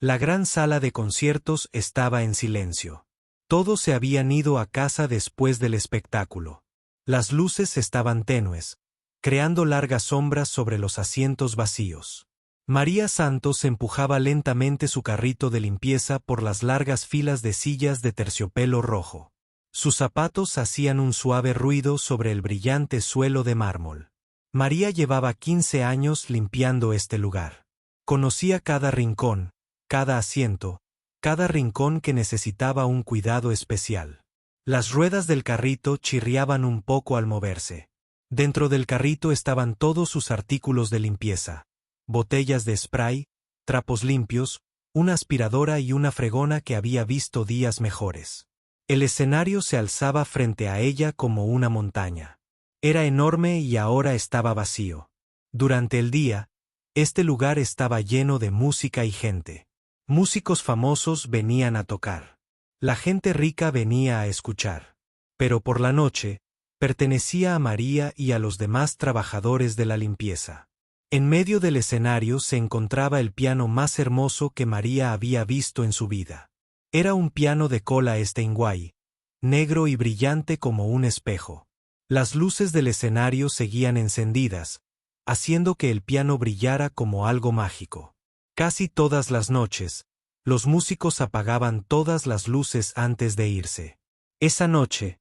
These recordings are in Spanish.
La gran sala de conciertos estaba en silencio. Todos se habían ido a casa después del espectáculo. Las luces estaban tenues, creando largas sombras sobre los asientos vacíos. María Santos empujaba lentamente su carrito de limpieza por las largas filas de sillas de terciopelo rojo. Sus zapatos hacían un suave ruido sobre el brillante suelo de mármol. María llevaba 15 años limpiando este lugar. Conocía cada rincón, cada asiento, cada rincón que necesitaba un cuidado especial. Las ruedas del carrito chirriaban un poco al moverse. Dentro del carrito estaban todos sus artículos de limpieza: botellas de spray, trapos limpios, una aspiradora y una fregona que había visto días mejores. El escenario se alzaba frente a ella como una montaña. Era enorme y ahora estaba vacío. Durante el día, este lugar estaba lleno de música y gente. Músicos famosos venían a tocar. La gente rica venía a escuchar. Pero por la noche, pertenecía a María y a los demás trabajadores de la limpieza. En medio del escenario se encontraba el piano más hermoso que María había visto en su vida. Era un piano de cola Steinway, negro y brillante como un espejo. Las luces del escenario seguían encendidas, haciendo que el piano brillara como algo mágico. Casi todas las noches, los músicos apagaban todas las luces antes de irse. Esa noche,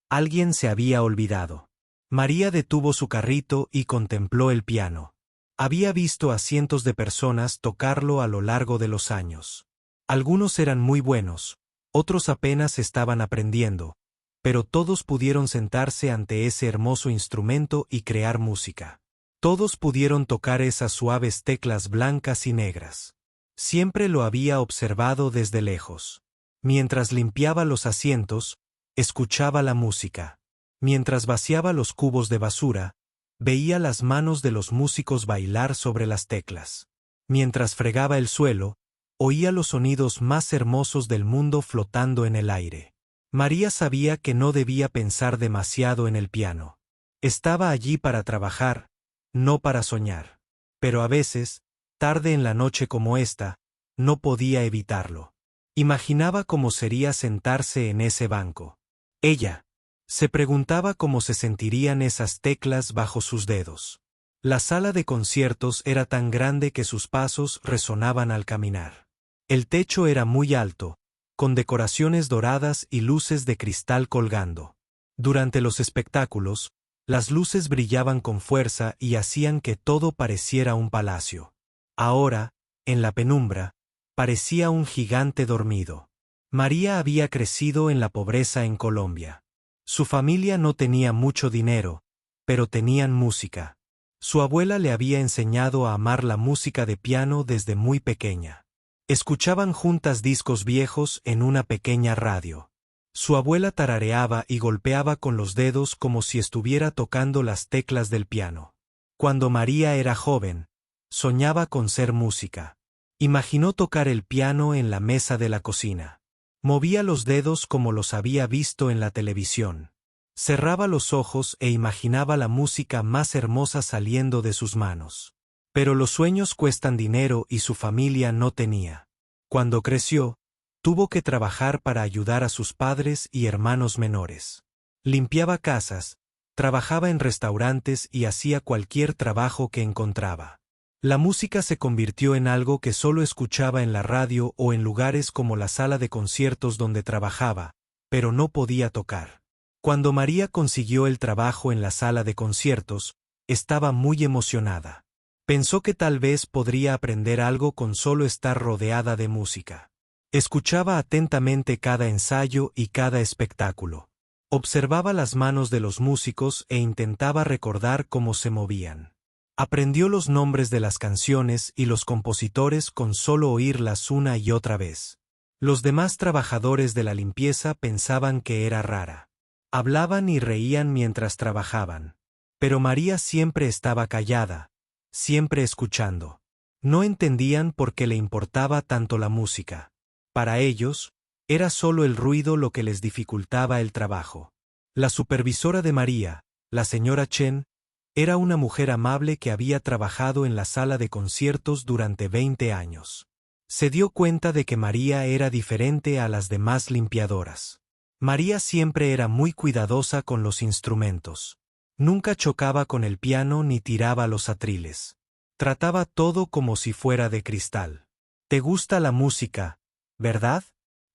alguien se había olvidado. María detuvo su carrito y contempló el piano. Había visto a cientos de personas tocarlo a lo largo de los años. Algunos eran muy buenos, otros apenas estaban aprendiendo, pero todos pudieron sentarse ante ese hermoso instrumento y crear música. Todos pudieron tocar esas suaves teclas blancas y negras. Siempre lo había observado desde lejos. Mientras limpiaba los asientos, escuchaba la música. Mientras vaciaba los cubos de basura, veía las manos de los músicos bailar sobre las teclas. Mientras fregaba el suelo, oía los sonidos más hermosos del mundo flotando en el aire. María sabía que no debía pensar demasiado en el piano. Estaba allí para trabajar, no para soñar. Pero a veces, tarde en la noche como esta, no podía evitarlo. Imaginaba cómo sería sentarse en ese banco. Ella se preguntaba cómo se sentirían esas teclas bajo sus dedos. La sala de conciertos era tan grande que sus pasos resonaban al caminar. El techo era muy alto, con decoraciones doradas y luces de cristal colgando. Durante los espectáculos, las luces brillaban con fuerza y hacían que todo pareciera un palacio. Ahora, en la penumbra, parecía un gigante dormido. María había crecido en la pobreza en Colombia. Su familia no tenía mucho dinero, pero tenían música. Su abuela le había enseñado a amar la música de piano desde muy pequeña. Escuchaban juntas discos viejos en una pequeña radio. Su abuela tarareaba y golpeaba con los dedos como si estuviera tocando las teclas del piano. Cuando María era joven, soñaba con ser música. Imaginó tocar el piano en la mesa de la cocina. Movía los dedos como los había visto en la televisión. Cerraba los ojos e imaginaba la música más hermosa saliendo de sus manos. Pero los sueños cuestan dinero y su familia no tenía. Cuando creció, tuvo que trabajar para ayudar a sus padres y hermanos menores. Limpiaba casas, trabajaba en restaurantes y hacía cualquier trabajo que encontraba. La música se convirtió en algo que solo escuchaba en la radio o en lugares como la sala de conciertos donde trabajaba, pero no podía tocar. Cuando María consiguió el trabajo en la sala de conciertos, estaba muy emocionada. Pensó que tal vez podría aprender algo con solo estar rodeada de música. Escuchaba atentamente cada ensayo y cada espectáculo. Observaba las manos de los músicos e intentaba recordar cómo se movían. Aprendió los nombres de las canciones y los compositores con solo oírlas una y otra vez. Los demás trabajadores de la limpieza pensaban que era rara. Hablaban y reían mientras trabajaban. Pero María siempre estaba callada, siempre escuchando. No entendían por qué le importaba tanto la música. Para ellos, era solo el ruido lo que les dificultaba el trabajo. La supervisora de María, la señora Chen, era una mujer amable que había trabajado en la sala de conciertos durante 20 años. Se dio cuenta de que María era diferente a las demás limpiadoras. María siempre era muy cuidadosa con los instrumentos. Nunca chocaba con el piano ni tiraba los atriles. Trataba todo como si fuera de cristal. «¿Te gusta la música, verdad?»,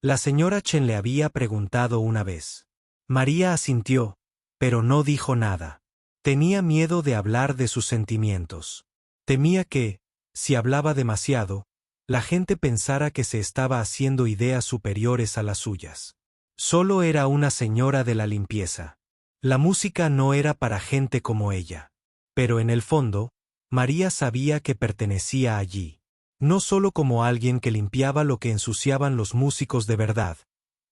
la señora Chen le había preguntado una vez. María asintió, pero no dijo nada. Tenía miedo de hablar de sus sentimientos. Temía que, si hablaba demasiado, la gente pensara que se estaba haciendo ideas superiores a las suyas. Solo era una señora de la limpieza. La música no era para gente como ella. Pero en el fondo, María sabía que pertenecía allí. No solo como alguien que limpiaba lo que ensuciaban los músicos de verdad,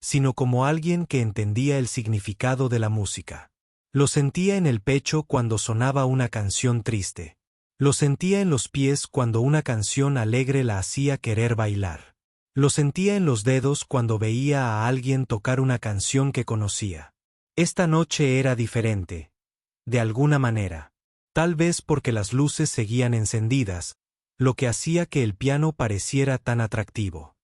sino como alguien que entendía el significado de la música. Lo sentía en el pecho cuando sonaba una canción triste. Lo sentía en los pies cuando una canción alegre la hacía querer bailar. Lo sentía en los dedos cuando veía a alguien tocar una canción que conocía. Esta noche era diferente. De alguna manera. Tal vez porque las luces seguían encendidas, lo que hacía que el piano pareciera tan atractivo.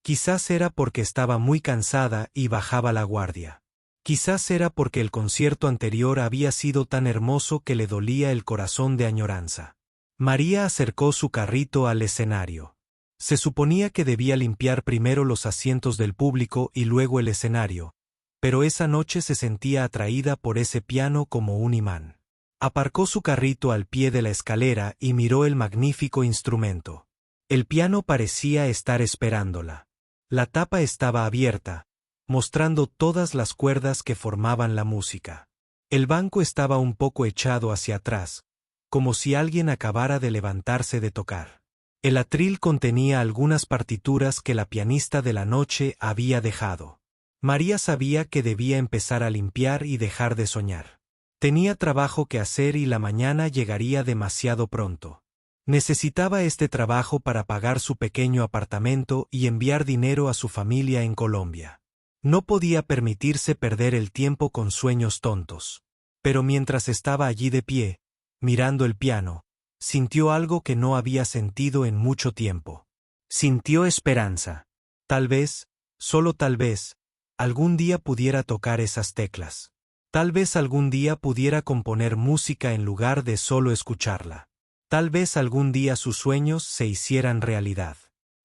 Quizás era porque estaba muy cansada y bajaba la guardia. Quizás era porque el concierto anterior había sido tan hermoso que le dolía el corazón de añoranza. María acercó su carrito al escenario. Se suponía que debía limpiar primero los asientos del público y luego el escenario, pero esa noche se sentía atraída por ese piano como un imán. Aparcó su carrito al pie de la escalera y miró el magnífico instrumento. El piano parecía estar esperándola. La tapa estaba abierta, mostrando todas las cuerdas que formaban la música. El banco estaba un poco echado hacia atrás, como si alguien acabara de levantarse de tocar. El atril contenía algunas partituras que la pianista de la noche había dejado. María sabía que debía empezar a limpiar y dejar de soñar. Tenía trabajo que hacer y la mañana llegaría demasiado pronto. Necesitaba este trabajo para pagar su pequeño apartamento y enviar dinero a su familia en Colombia. No podía permitirse perder el tiempo con sueños tontos. Pero mientras estaba allí de pie, mirando el piano, sintió algo que no había sentido en mucho tiempo. Sintió esperanza. Tal vez, solo tal vez, algún día pudiera tocar esas teclas. Tal vez algún día pudiera componer música en lugar de solo escucharla. Tal vez algún día sus sueños se hicieran realidad.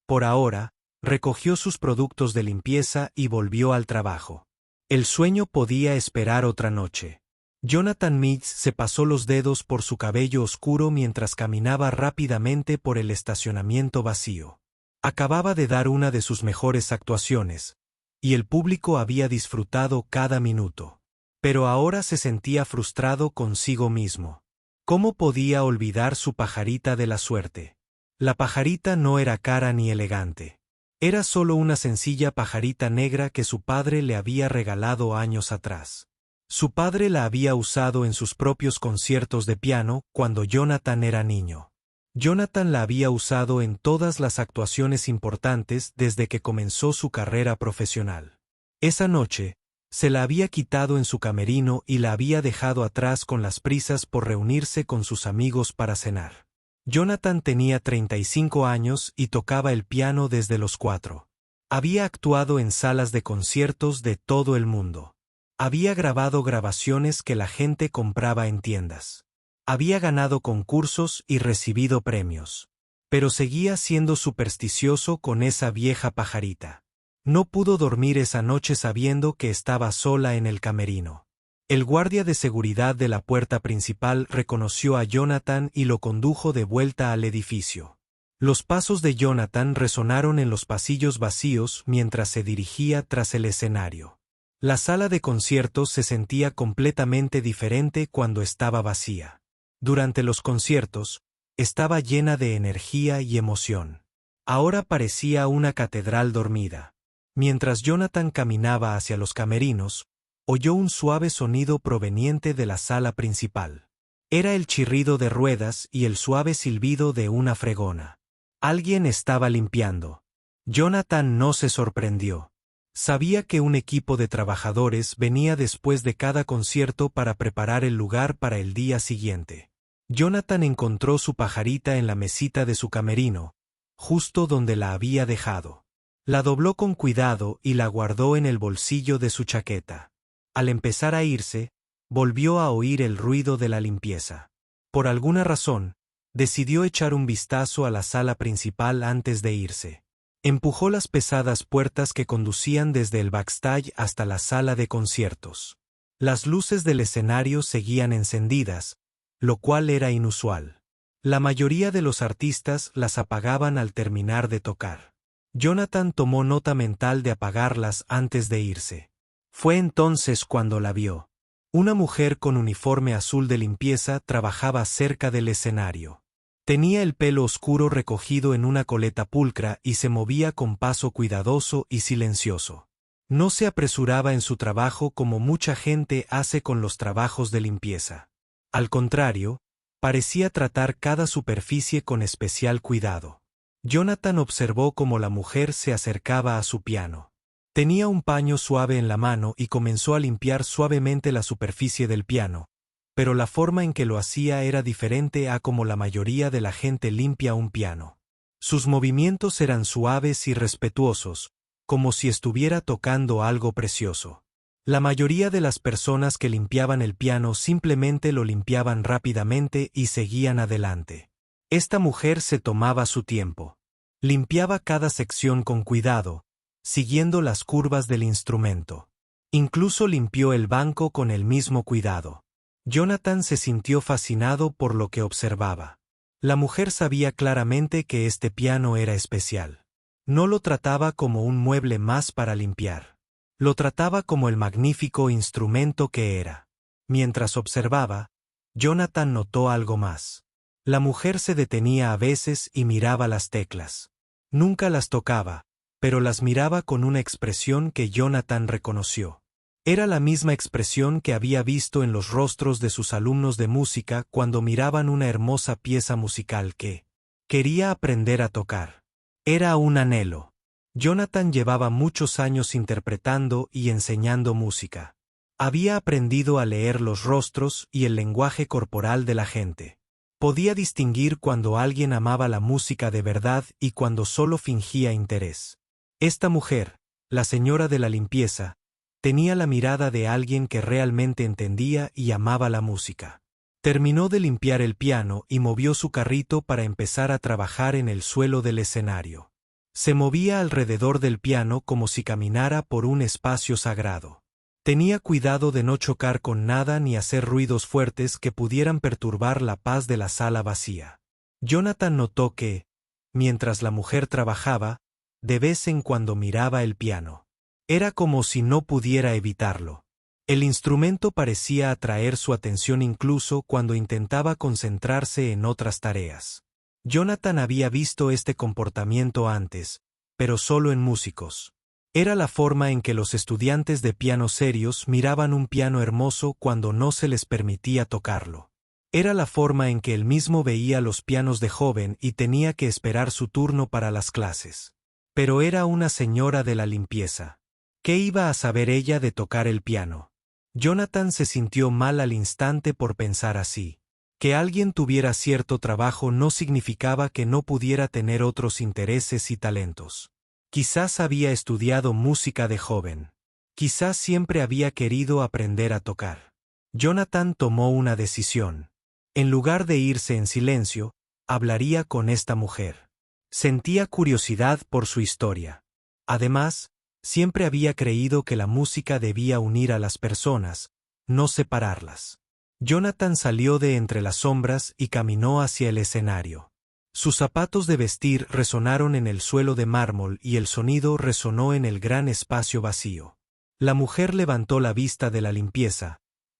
Por ahora, recogió sus productos de limpieza y volvió al trabajo. El sueño podía esperar otra noche. Jonathan Mills se pasó los dedos por su cabello oscuro mientras caminaba rápidamente por el estacionamiento vacío. Acababa de dar una de sus mejores actuaciones, y el público había disfrutado cada minuto. Pero ahora se sentía frustrado consigo mismo. ¿Cómo podía olvidar su pajarita de la suerte? La pajarita no era cara ni elegante. Era solo una sencilla pajarita negra que su padre le había regalado años atrás. Su padre la había usado en sus propios conciertos de piano cuando Jonathan era niño. Jonathan la había usado en todas las actuaciones importantes desde que comenzó su carrera profesional. Esa noche, se la había quitado en su camerino y la había dejado atrás con las prisas por reunirse con sus amigos para cenar. Jonathan tenía 35 años y tocaba el piano desde los 4. Había actuado en salas de conciertos de todo el mundo. Había grabado grabaciones que la gente compraba en tiendas. Había ganado concursos y recibido premios. Pero seguía siendo supersticioso con esa vieja pajarita. No pudo dormir esa noche sabiendo que estaba sola en el camerino. El guardia de seguridad de la puerta principal reconoció a Jonathan y lo condujo de vuelta al edificio. Los pasos de Jonathan resonaron en los pasillos vacíos mientras se dirigía tras el escenario. La sala de conciertos se sentía completamente diferente cuando estaba vacía. Durante los conciertos, estaba llena de energía y emoción. Ahora parecía una catedral dormida. Mientras Jonathan caminaba hacia los camerinos, oyó un suave sonido proveniente de la sala principal. Era el chirrido de ruedas y el suave silbido de una fregona. Alguien estaba limpiando. Jonathan no se sorprendió. Sabía que un equipo de trabajadores venía después de cada concierto para preparar el lugar para el día siguiente. Jonathan encontró su pajarita en la mesita de su camerino, justo donde la había dejado. La dobló con cuidado y la guardó en el bolsillo de su chaqueta. Al empezar a irse, volvió a oír el ruido de la limpieza. Por alguna razón, decidió echar un vistazo a la sala principal antes de irse. Empujó las pesadas puertas que conducían desde el backstage hasta la sala de conciertos. Las luces del escenario seguían encendidas, lo cual era inusual. La mayoría de los artistas las apagaban al terminar de tocar. Jonathan tomó nota mental de apagarlas antes de irse. Fue entonces cuando la vio. Una mujer con uniforme azul de limpieza trabajaba cerca del escenario. Tenía el pelo oscuro recogido en una coleta pulcra y se movía con paso cuidadoso y silencioso. No se apresuraba en su trabajo como mucha gente hace con los trabajos de limpieza. Al contrario, parecía tratar cada superficie con especial cuidado. Jonathan observó cómo la mujer se acercaba a su piano. Tenía un paño suave en la mano y comenzó a limpiar suavemente la superficie del piano, pero la forma en que lo hacía era diferente a como la mayoría de la gente limpia un piano. Sus movimientos eran suaves y respetuosos, como si estuviera tocando algo precioso. La mayoría de las personas que limpiaban el piano simplemente lo limpiaban rápidamente y seguían adelante. Esta mujer se tomaba su tiempo. Limpiaba cada sección con cuidado, siguiendo las curvas del instrumento. Incluso limpió el banco con el mismo cuidado. Jonathan se sintió fascinado por lo que observaba. La mujer sabía claramente que este piano era especial. No lo trataba como un mueble más para limpiar. Lo trataba como el magnífico instrumento que era. Mientras observaba, Jonathan notó algo más. La mujer se detenía a veces y miraba las teclas. Nunca las tocaba, pero las miraba con una expresión que Jonathan reconoció. Era la misma expresión que había visto en los rostros de sus alumnos de música cuando miraban una hermosa pieza musical que quería aprender a tocar. Era un anhelo. Jonathan llevaba muchos años interpretando y enseñando música. Había aprendido a leer los rostros y el lenguaje corporal de la gente. Podía distinguir cuando alguien amaba la música de verdad y cuando solo fingía interés. Esta mujer, la señora de la limpieza, tenía la mirada de alguien que realmente entendía y amaba la música. Terminó de limpiar el piano y movió su carrito para empezar a trabajar en el suelo del escenario. Se movía alrededor del piano como si caminara por un espacio sagrado. Tenía cuidado de no chocar con nada ni hacer ruidos fuertes que pudieran perturbar la paz de la sala vacía. Jonathan notó que, mientras la mujer trabajaba, de vez en cuando miraba el piano. Era como si no pudiera evitarlo. El instrumento parecía atraer su atención incluso cuando intentaba concentrarse en otras tareas. Jonathan había visto este comportamiento antes, pero solo en músicos. Era la forma en que los estudiantes de piano serios miraban un piano hermoso cuando no se les permitía tocarlo. Era la forma en que él mismo veía los pianos de joven y tenía que esperar su turno para las clases. Pero era una señora de la limpieza. ¿Qué iba a saber ella de tocar el piano? Jonathan se sintió mal al instante por pensar así. Que alguien tuviera cierto trabajo no significaba que no pudiera tener otros intereses y talentos. Quizás había estudiado música de joven. Quizás siempre había querido aprender a tocar. Jonathan tomó una decisión. En lugar de irse en silencio, hablaría con esta mujer. Sentía curiosidad por su historia. Además, siempre había creído que la música debía unir a las personas, no separarlas. Jonathan salió de entre las sombras y caminó hacia el escenario. Sus zapatos de vestir resonaron en el suelo de mármol y el sonido resonó en el gran espacio vacío. La mujer levantó la vista de la limpieza,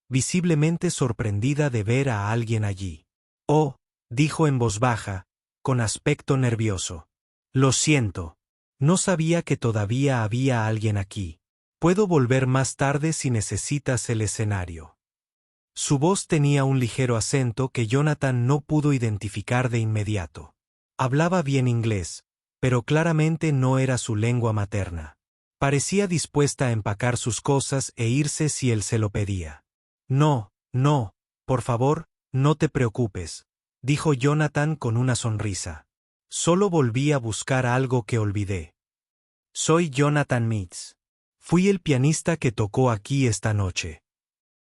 visiblemente sorprendida de ver a alguien allí. «Oh», dijo en voz baja, con aspecto nervioso. «Lo siento. No sabía que todavía había alguien aquí. Puedo volver más tarde si necesitas el escenario». Su voz tenía un ligero acento que Jonathan no pudo identificar de inmediato. Hablaba bien inglés, pero claramente no era su lengua materna. Parecía dispuesta a empacar sus cosas e irse si él se lo pedía. «No, por favor, no te preocupes», dijo Jonathan con una sonrisa. Solo volví a buscar algo que olvidé. Soy Jonathan Meeks. Fui el pianista que tocó aquí esta noche.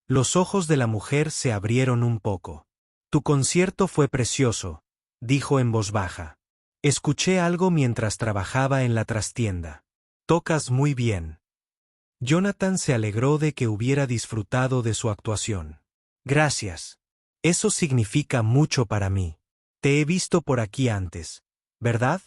Los ojos de la mujer se abrieron un poco. Tu concierto fue precioso, dijo en voz baja. Escuché algo mientras trabajaba en la trastienda. Tocas muy bien. Jonathan se alegró de que hubiera disfrutado de su actuación. Gracias. Eso significa mucho para mí. Te he visto por aquí antes, ¿verdad?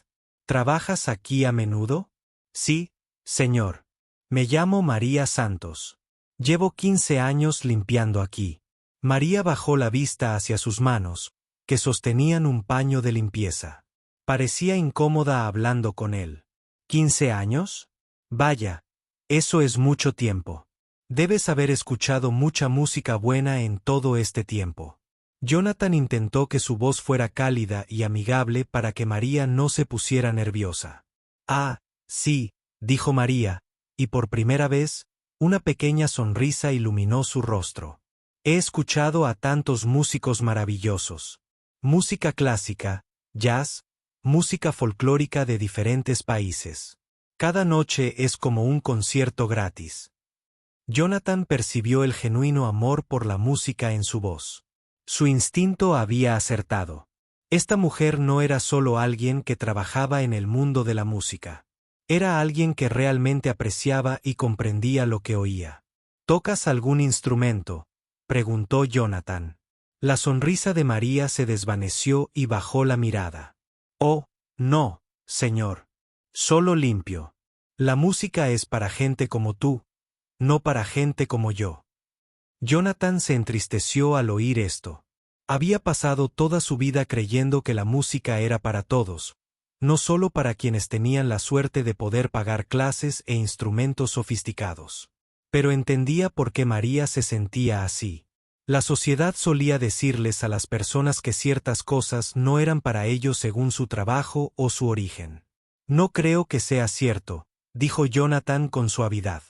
¿Trabajas aquí a menudo? Sí, señor. Me llamo María Santos. Llevo 15 años limpiando aquí. María bajó la vista hacia sus manos, que sostenían un paño de limpieza. Parecía incómoda hablando con él. ¿15 años? Vaya, eso es mucho tiempo. Debes haber escuchado mucha música buena en todo este tiempo. Jonathan intentó que su voz fuera cálida y amigable para que María no se pusiera nerviosa. Ah, sí, dijo María, y por primera vez, una pequeña sonrisa iluminó su rostro. He escuchado a tantos músicos maravillosos. Música clásica, jazz, música folclórica de diferentes países. Cada noche es como un concierto gratis. Jonathan percibió el genuino amor por la música en su voz. Su instinto había acertado. Esta mujer no era solo alguien que trabajaba en el mundo de la música. Era alguien que realmente apreciaba y comprendía lo que oía. ¿Tocas algún instrumento?, preguntó Jonathan. La sonrisa de María se desvaneció y bajó la mirada. Oh, no, señor. Solo limpio. La música es para gente como tú, no para gente como yo. Jonathan se entristeció al oír esto. Había pasado toda su vida creyendo que la música era para todos, no solo para quienes tenían la suerte de poder pagar clases e instrumentos sofisticados. Pero entendía por qué María se sentía así. La sociedad solía decirles a las personas que ciertas cosas no eran para ellos según su trabajo o su origen. No creo que sea cierto, dijo Jonathan con suavidad.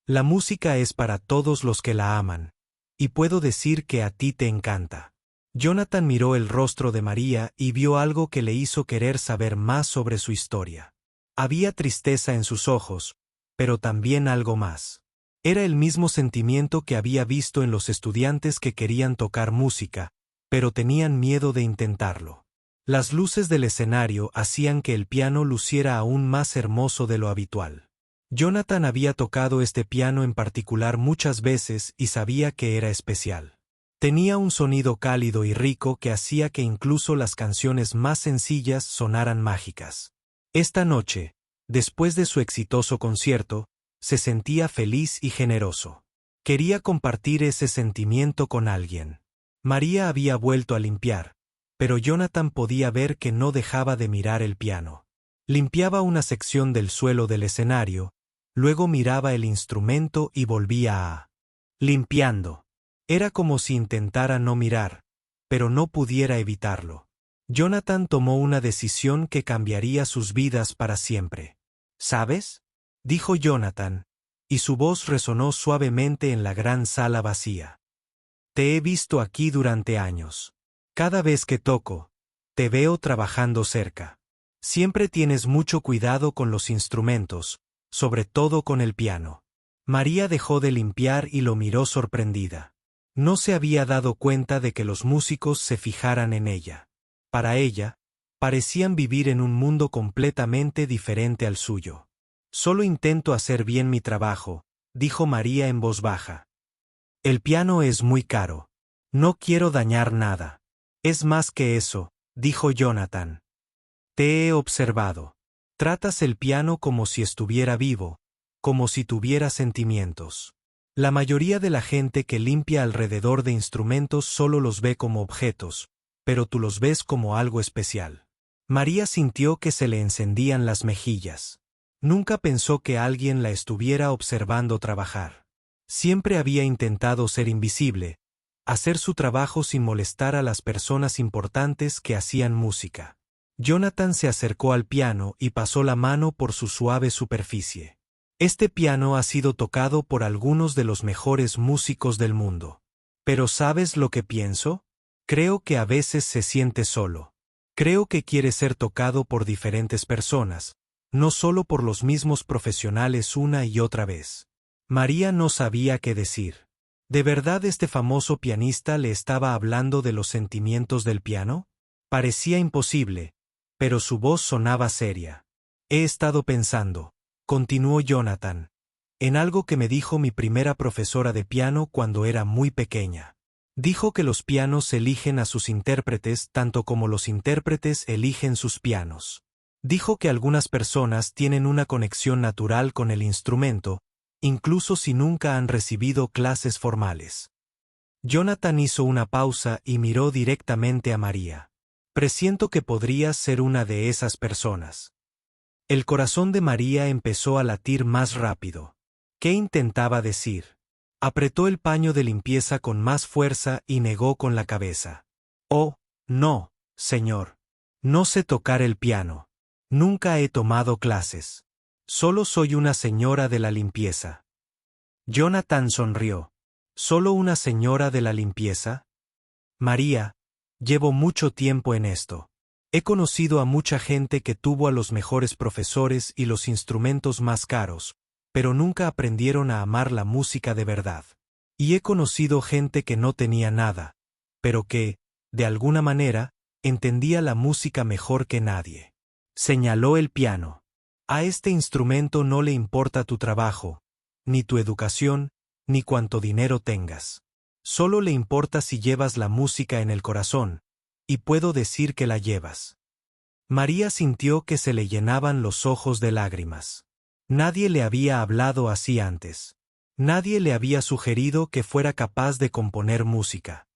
La música es para todos los que la aman, y puedo decir que a ti te encanta. Jonathan miró el rostro de María y vio algo que le hizo querer saber más sobre su historia. Había tristeza en sus ojos, pero también algo más. Era el mismo sentimiento que había visto en los estudiantes que querían tocar música, pero tenían miedo de intentarlo. Las luces del escenario hacían que el piano luciera aún más hermoso de lo habitual. Jonathan había tocado este piano en particular muchas veces y sabía que era especial. Tenía un sonido cálido y rico que hacía que incluso las canciones más sencillas sonaran mágicas. Esta noche, después de su exitoso concierto, se sentía feliz y generoso. Quería compartir ese sentimiento con alguien. María había vuelto a limpiar, pero Jonathan podía ver que no dejaba de mirar el piano. Limpiaba una sección del suelo del escenario, luego miraba el instrumento y volvía a limpiando. Era como si intentara no mirar, pero no pudiera evitarlo. Jonathan tomó una decisión que cambiaría sus vidas para siempre. ¿Sabes?, dijo Jonathan, y su voz resonó suavemente en la gran sala vacía. Te he visto aquí durante años. Cada vez que toco, te veo trabajando cerca. Siempre tienes mucho cuidado con los instrumentos, sobre todo con el piano. María dejó de limpiar y lo miró sorprendida. No se había dado cuenta de que los músicos se fijaran en ella. Para ella, parecían vivir en un mundo completamente diferente al suyo. Solo intento hacer bien mi trabajo, dijo María en voz baja. El piano es muy caro. No quiero dañar nada. Es más que eso, dijo Jonathan. Te he observado. Tratas el piano como si estuviera vivo, como si tuviera sentimientos. La mayoría de la gente que limpia alrededor de instrumentos solo los ve como objetos, pero tú los ves como algo especial. María sintió que se le encendían las mejillas. Nunca pensó que alguien la estuviera observando trabajar. Siempre había intentado ser invisible, hacer su trabajo sin molestar a las personas importantes que hacían música. Jonathan se acercó al piano y pasó la mano por su suave superficie. Este piano ha sido tocado por algunos de los mejores músicos del mundo. ¿Pero sabes lo que pienso? Creo que a veces se siente solo. Creo que quiere ser tocado por diferentes personas, no solo por los mismos profesionales una y otra vez. María no sabía qué decir. ¿De verdad este famoso pianista le estaba hablando de los sentimientos del piano? Parecía imposible, pero su voz sonaba seria. He estado pensando, continuó Jonathan, en algo que me dijo mi primera profesora de piano cuando era muy pequeña. Dijo que los pianos eligen a sus intérpretes tanto como los intérpretes eligen sus pianos. Dijo que algunas personas tienen una conexión natural con el instrumento, incluso si nunca han recibido clases formales. Jonathan hizo una pausa y miró directamente a María. Presiento que podrías ser una de esas personas. El corazón de María empezó a latir más rápido. ¿Qué intentaba decir? Apretó el paño de limpieza con más fuerza y negó con la cabeza. Oh, no, señor. No sé tocar el piano. Nunca he tomado clases. Solo soy una señora de la limpieza. Jonathan sonrió. ¿Solo una señora de la limpieza? María, llevo mucho tiempo en esto. He conocido a mucha gente que tuvo a los mejores profesores y los instrumentos más caros, pero nunca aprendieron a amar la música de verdad. Y he conocido gente que no tenía nada, pero que, de alguna manera, entendía la música mejor que nadie. Señaló el piano. A este instrumento no le importa tu trabajo, ni tu educación, ni cuánto dinero tengas. Solo le importa si llevas la música en el corazón, y puedo decir que la llevas. María sintió que se le llenaban los ojos de lágrimas. Nadie le había hablado así antes. Nadie le había sugerido que fuera capaz de componer música.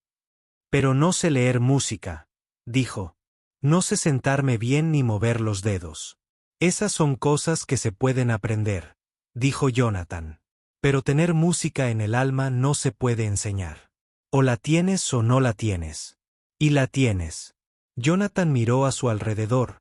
Pero no sé leer música, dijo. No sé sentarme bien ni mover los dedos. Esas son cosas que se pueden aprender, dijo Jonathan. Pero tener música en el alma no se puede enseñar. O la tienes o no la tienes. Y la tienes. Jonathan miró a su alrededor.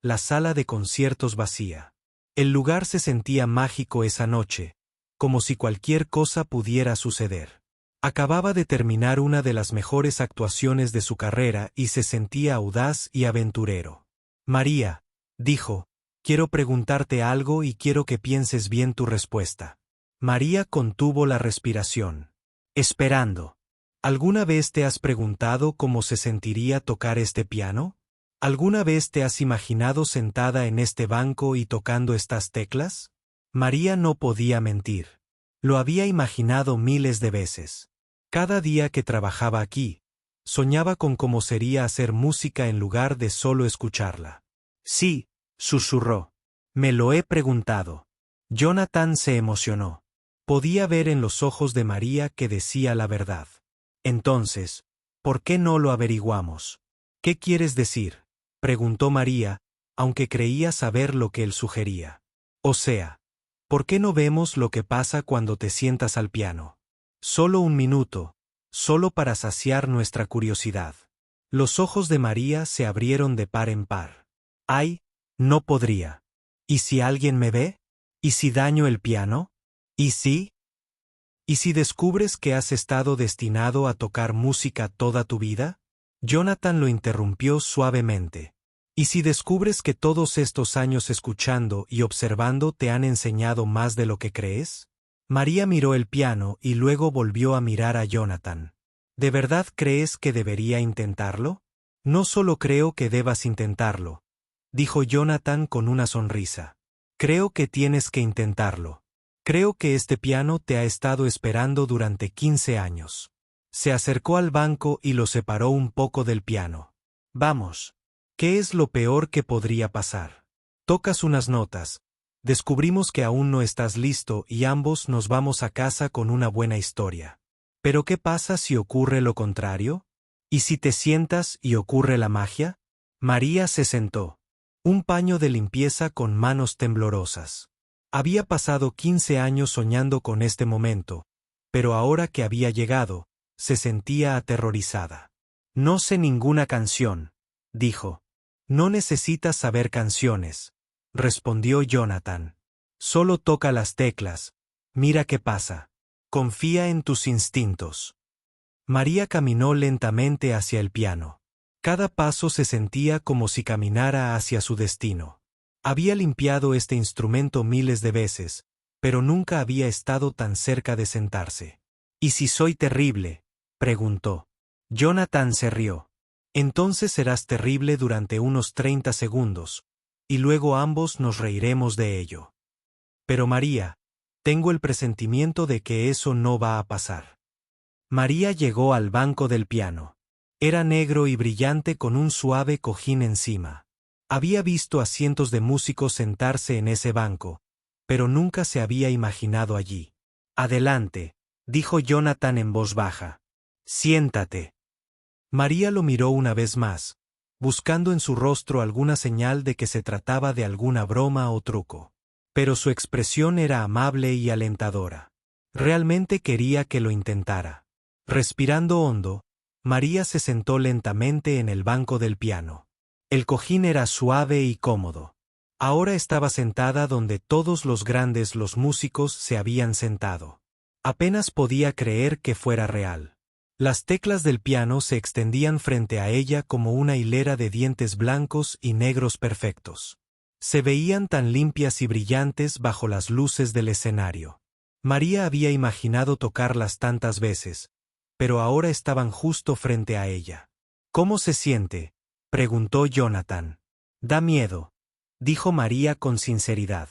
La sala de conciertos vacía. El lugar se sentía mágico esa noche, como si cualquier cosa pudiera suceder. Acababa de terminar una de las mejores actuaciones de su carrera y se sentía audaz y aventurero. María, dijo, quiero preguntarte algo y quiero que pienses bien tu respuesta. María contuvo la respiración. Esperando. ¿Alguna vez te has preguntado cómo se sentiría tocar este piano? ¿Alguna vez te has imaginado sentada en este banco y tocando estas teclas? María no podía mentir. Lo había imaginado miles de veces. Cada día que trabajaba aquí, soñaba con cómo sería hacer música en lugar de solo escucharla. Sí, susurró. Me lo he preguntado. Jonathan se emocionó. Podía ver en los ojos de María que decía la verdad. Entonces, ¿por qué no lo averiguamos? ¿Qué quieres decir? Preguntó María, aunque creía saber lo que él sugería. O sea, ¿por qué no vemos lo que pasa cuando te sientas al piano? Solo un minuto, solo para saciar nuestra curiosidad. Los ojos de María se abrieron de par en par. ¡Ay! No podría. ¿Y si alguien me ve? ¿Y si daño el piano? ¿Y si? ¿Y si descubres que has estado destinado a tocar música toda tu vida? Jonathan lo interrumpió suavemente. ¿Y si descubres que todos estos años escuchando y observando te han enseñado más de lo que crees? María miró el piano y luego volvió a mirar a Jonathan. ¿De verdad crees que debería intentarlo? No solo creo que debas intentarlo, dijo Jonathan con una sonrisa. Creo que tienes que intentarlo. Creo que este piano te ha estado esperando durante 15 años. Se acercó al banco y lo separó un poco del piano. Vamos. ¿Qué es lo peor que podría pasar? Tocas unas notas. Descubrimos que aún no estás listo y ambos nos vamos a casa con una buena historia. ¿Pero qué pasa si ocurre lo contrario? ¿Y si te sientas y ocurre la magia? María se sentó. Un paño de limpieza con manos temblorosas. Había pasado 15 años soñando con este momento, pero ahora que había llegado, se sentía aterrorizada. No sé ninguna canción, dijo. No necesitas saber canciones, respondió Jonathan. Solo toca las teclas. Mira qué pasa. Confía en tus instintos. María caminó lentamente hacia el piano. Cada paso se sentía como si caminara hacia su destino. Había limpiado este instrumento miles de veces, pero nunca había estado tan cerca de sentarse. ¿Y si soy terrible?, preguntó. Jonathan se rió. Entonces serás terrible durante unos 30 segundos, y luego ambos nos reiremos de ello. Pero María, tengo el presentimiento de que eso no va a pasar. María llegó al banco del piano. Era negro y brillante con un suave cojín encima. Había visto a cientos de músicos sentarse en ese banco, pero nunca se había imaginado allí. Adelante, dijo Jonathan en voz baja. Siéntate. María lo miró una vez más, buscando en su rostro alguna señal de que se trataba de alguna broma o truco. Pero su expresión era amable y alentadora. Realmente quería que lo intentara. Respirando hondo, María se sentó lentamente en el banco del piano. El cojín era suave y cómodo. Ahora estaba sentada donde todos los grandes músicos se habían sentado. Apenas podía creer que fuera real. Las teclas del piano se extendían frente a ella como una hilera de dientes blancos y negros perfectos. Se veían tan limpias y brillantes bajo las luces del escenario. María había imaginado tocarlas tantas veces, pero ahora estaban justo frente a ella. ¿Cómo se siente?, preguntó Jonathan. Da miedo, dijo María con sinceridad.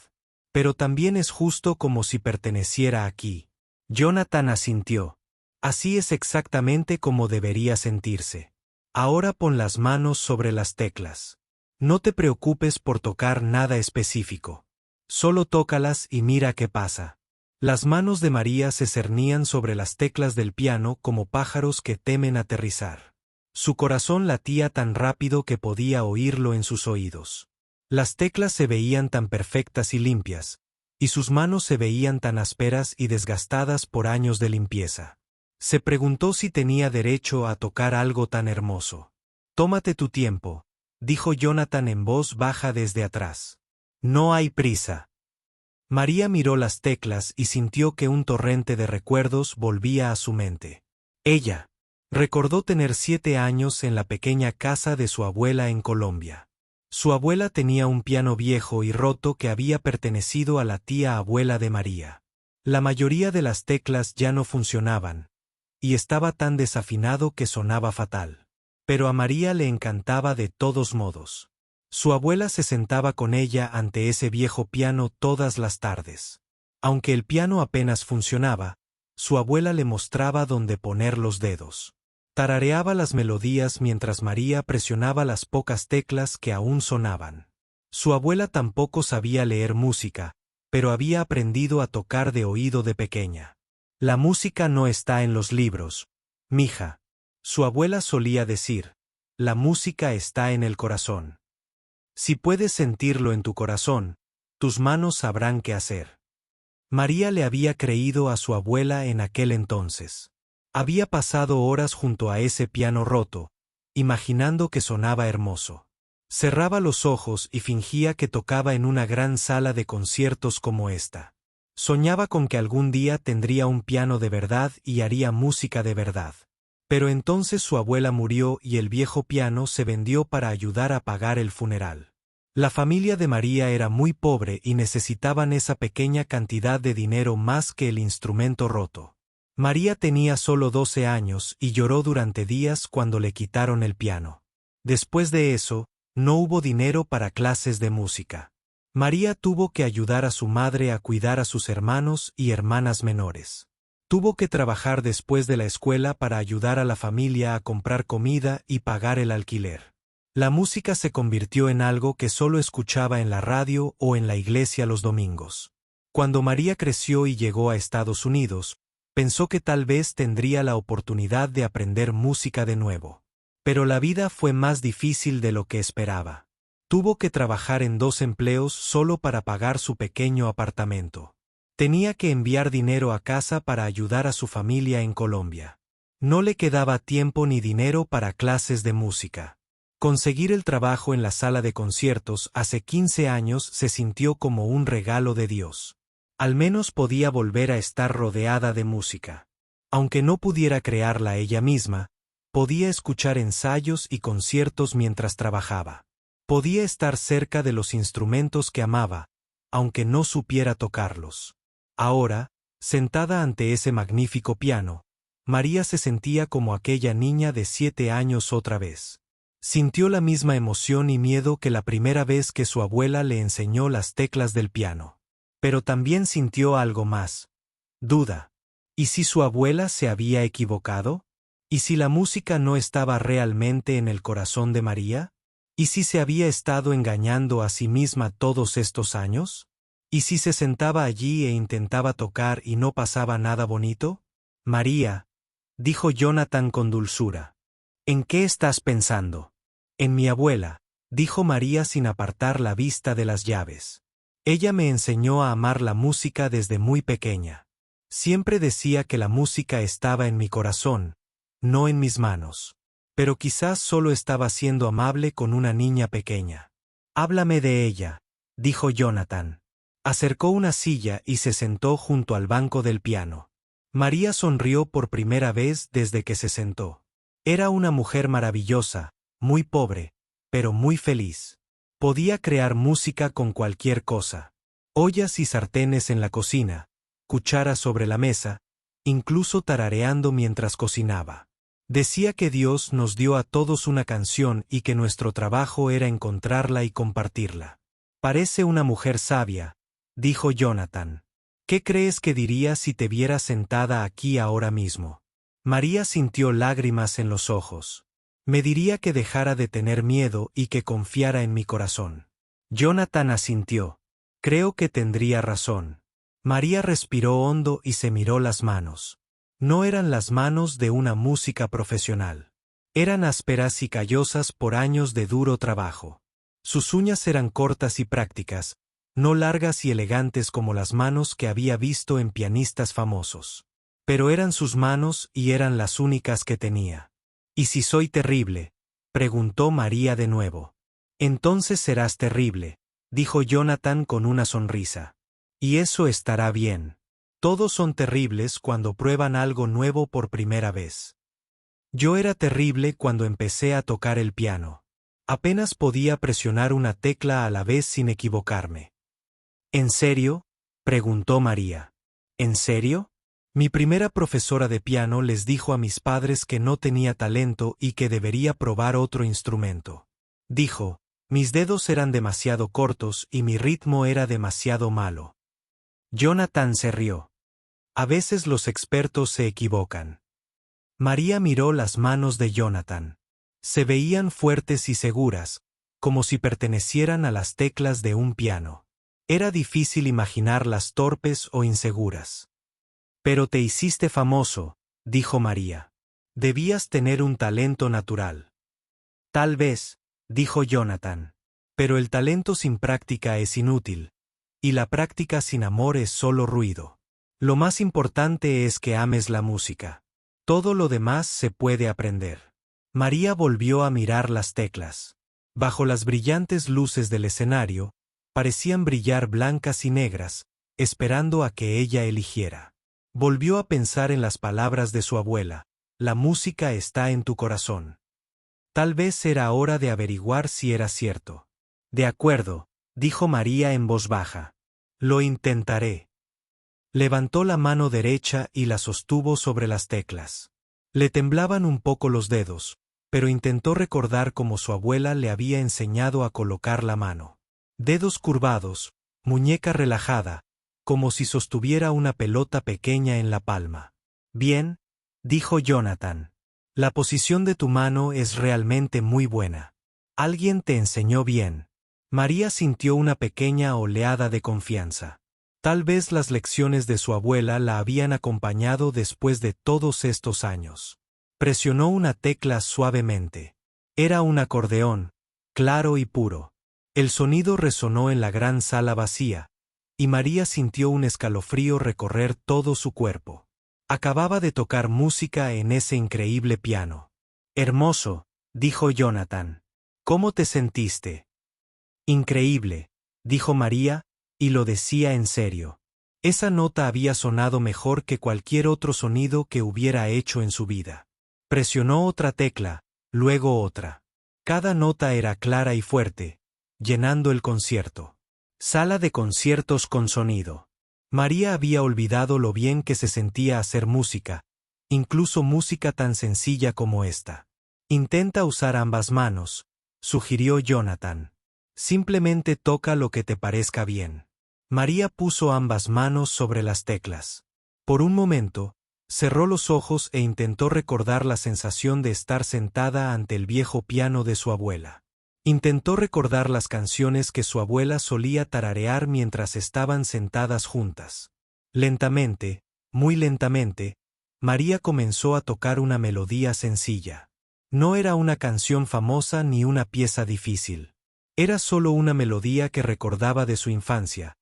Pero también es justo como si perteneciera aquí. Jonathan asintió. Así es exactamente como debería sentirse. Ahora pon las manos sobre las teclas. No te preocupes por tocar nada específico. Solo tócalas y mira qué pasa. Las manos de María se cernían sobre las teclas del piano como pájaros que temen aterrizar. Su corazón latía tan rápido que podía oírlo en sus oídos. Las teclas se veían tan perfectas y limpias, y sus manos se veían tan ásperas y desgastadas por años de limpieza. Se preguntó si tenía derecho a tocar algo tan hermoso. Tómate tu tiempo, dijo Jonathan en voz baja desde atrás. No hay prisa. María miró las teclas y sintió que un torrente de recuerdos volvía a su mente. Ella recordó tener 7 años en la pequeña casa de su abuela en Colombia. Su abuela tenía un piano viejo y roto que había pertenecido a la tía abuela de María. La mayoría de las teclas ya no funcionaban, y estaba tan desafinado que sonaba fatal. Pero a María le encantaba de todos modos. Su abuela se sentaba con ella ante ese viejo piano todas las tardes. Aunque el piano apenas funcionaba, su abuela le mostraba dónde poner los dedos. Tarareaba las melodías mientras María presionaba las pocas teclas que aún sonaban. Su abuela tampoco sabía leer música, pero había aprendido a tocar de oído de pequeña. La música no está en los libros, mija. Su abuela solía decir, la música está en el corazón. Si puedes sentirlo en tu corazón, tus manos sabrán qué hacer. María le había creído a su abuela en aquel entonces. Había pasado horas junto a ese piano roto, imaginando que sonaba hermoso. Cerraba los ojos y fingía que tocaba en una gran sala de conciertos como esta. Soñaba con que algún día tendría un piano de verdad y haría música de verdad. Pero entonces su abuela murió y el viejo piano se vendió para ayudar a pagar el funeral. La familia de María era muy pobre y necesitaban esa pequeña cantidad de dinero más que el instrumento roto. María tenía solo 12 años y lloró durante días cuando le quitaron el piano. Después de eso, no hubo dinero para clases de música. María tuvo que ayudar a su madre a cuidar a sus hermanos y hermanas menores. Tuvo que trabajar después de la escuela para ayudar a la familia a comprar comida y pagar el alquiler. La música se convirtió en algo que solo escuchaba en la radio o en la iglesia los domingos. Cuando María creció y llegó a Estados Unidos, pensó que tal vez tendría la oportunidad de aprender música de nuevo. Pero la vida fue más difícil de lo que esperaba. Tuvo que trabajar en 2 empleos solo para pagar su pequeño apartamento. Tenía que enviar dinero a casa para ayudar a su familia en Colombia. No le quedaba tiempo ni dinero para clases de música. Conseguir el trabajo en la sala de conciertos hace 15 años se sintió como un regalo de Dios. Al menos podía volver a estar rodeada de música. Aunque no pudiera crearla ella misma, Podía escuchar ensayos y conciertos mientras trabajaba. Podía estar cerca de los instrumentos que amaba, aunque no supiera tocarlos. Ahora, sentada ante ese magnífico piano, María se sentía como aquella niña de 7 años otra vez. Sintió la misma emoción y miedo que la primera vez que su abuela le enseñó las teclas del piano. Pero también sintió algo más. Duda. ¿Y si su abuela se había equivocado? ¿Y si la música no estaba realmente en el corazón de María? ¿Y si se había estado engañando a sí misma todos estos años? ¿Y si se sentaba allí e intentaba tocar y no pasaba nada bonito? María, dijo Jonathan con dulzura. ¿En qué estás pensando? En mi abuela, dijo María sin apartar la vista de las llaves. Ella me enseñó a amar la música desde muy pequeña. Siempre decía que la música estaba en mi corazón, no en mis manos. Pero quizás solo estaba siendo amable con una niña pequeña. Háblame de ella, dijo Jonathan. Acercó una silla y se sentó junto al banco del piano. María sonrió por primera vez desde que se sentó. Era una mujer maravillosa, muy pobre, pero muy feliz. Podía crear música con cualquier cosa. Ollas y sartenes en la cocina, cucharas sobre la mesa, incluso tarareando mientras cocinaba. Decía que Dios nos dio a todos una canción y que nuestro trabajo era encontrarla y compartirla. Parece una mujer sabia, dijo Jonathan. ¿Qué crees que diría si te viera sentada aquí ahora mismo? María sintió lágrimas en los ojos. Me diría que dejara de tener miedo y que confiara en mi corazón. Jonathan asintió. Creo que tendría razón. María respiró hondo y se miró las manos. No eran las manos de una música profesional. Eran ásperas y callosas por años de duro trabajo. Sus uñas eran cortas y prácticas, no largas y elegantes como las manos que había visto en pianistas famosos. Pero eran sus manos y eran las únicas que tenía. ¿Y si soy terrible?, preguntó María de nuevo. Entonces serás terrible, dijo Jonathan con una sonrisa. Y eso estará bien. Todos son terribles cuando prueban algo nuevo por primera vez. Yo era terrible cuando empecé a tocar el piano. Apenas podía presionar una tecla a la vez sin equivocarme. ¿En serio?, preguntó María. ¿En serio? Mi primera profesora de piano les dijo a mis padres que no tenía talento y que debería probar otro instrumento. Dijo, mis dedos eran demasiado cortos y mi ritmo era demasiado malo. Jonathan se rió. A veces los expertos se equivocan. María miró las manos de Jonathan. Se veían fuertes y seguras, como si pertenecieran a las teclas de un piano. Era difícil imaginarlas torpes o inseguras. Pero te hiciste famoso, dijo María. Debías tener un talento natural. Tal vez, dijo Jonathan. Pero el talento sin práctica es inútil, y la práctica sin amor es solo ruido. Lo más importante es que ames la música. Todo lo demás se puede aprender. María volvió a mirar las teclas. Bajo las brillantes luces del escenario, parecían brillar blancas y negras, esperando a que ella eligiera. Volvió a pensar en las palabras de su abuela, la música está en tu corazón. Tal vez era hora de averiguar si era cierto. De acuerdo, dijo María en voz baja. Lo intentaré. Levantó la mano derecha y la sostuvo sobre las teclas. Le temblaban un poco los dedos, pero intentó recordar cómo su abuela le había enseñado a colocar la mano. Dedos curvados, muñeca relajada, como si sostuviera una pelota pequeña en la palma. Bien, dijo Jonathan. La posición de tu mano es realmente muy buena. Alguien te enseñó bien. María sintió una pequeña oleada de confianza. Tal vez las lecciones de su abuela la habían acompañado después de todos estos años. Presionó una tecla suavemente. Era un acordeón, claro y puro. El sonido resonó en la gran sala vacía, y María sintió un escalofrío recorrer todo su cuerpo. Acababa de tocar música en ese increíble piano. Hermoso, dijo Jonathan. ¿Cómo te sentiste? Increíble, dijo María, y lo decía en serio. Esa nota había sonado mejor que cualquier otro sonido que hubiera hecho en su vida. Presionó otra tecla, luego otra. Cada nota era clara y fuerte, llenando el concierto. Sala de conciertos con sonido. María había olvidado lo bien que se sentía hacer música, incluso música tan sencilla como esta. Intenta usar ambas manos, sugirió Jonathan. Simplemente toca lo que te parezca bien. María puso ambas manos sobre las teclas. Por un momento, cerró los ojos e intentó recordar la sensación de estar sentada ante el viejo piano de su abuela. Intentó recordar las canciones que su abuela solía tararear mientras estaban sentadas juntas. Lentamente, muy lentamente, María comenzó a tocar una melodía sencilla. No era una canción famosa ni una pieza difícil. Era solo una melodía que recordaba de su infancia,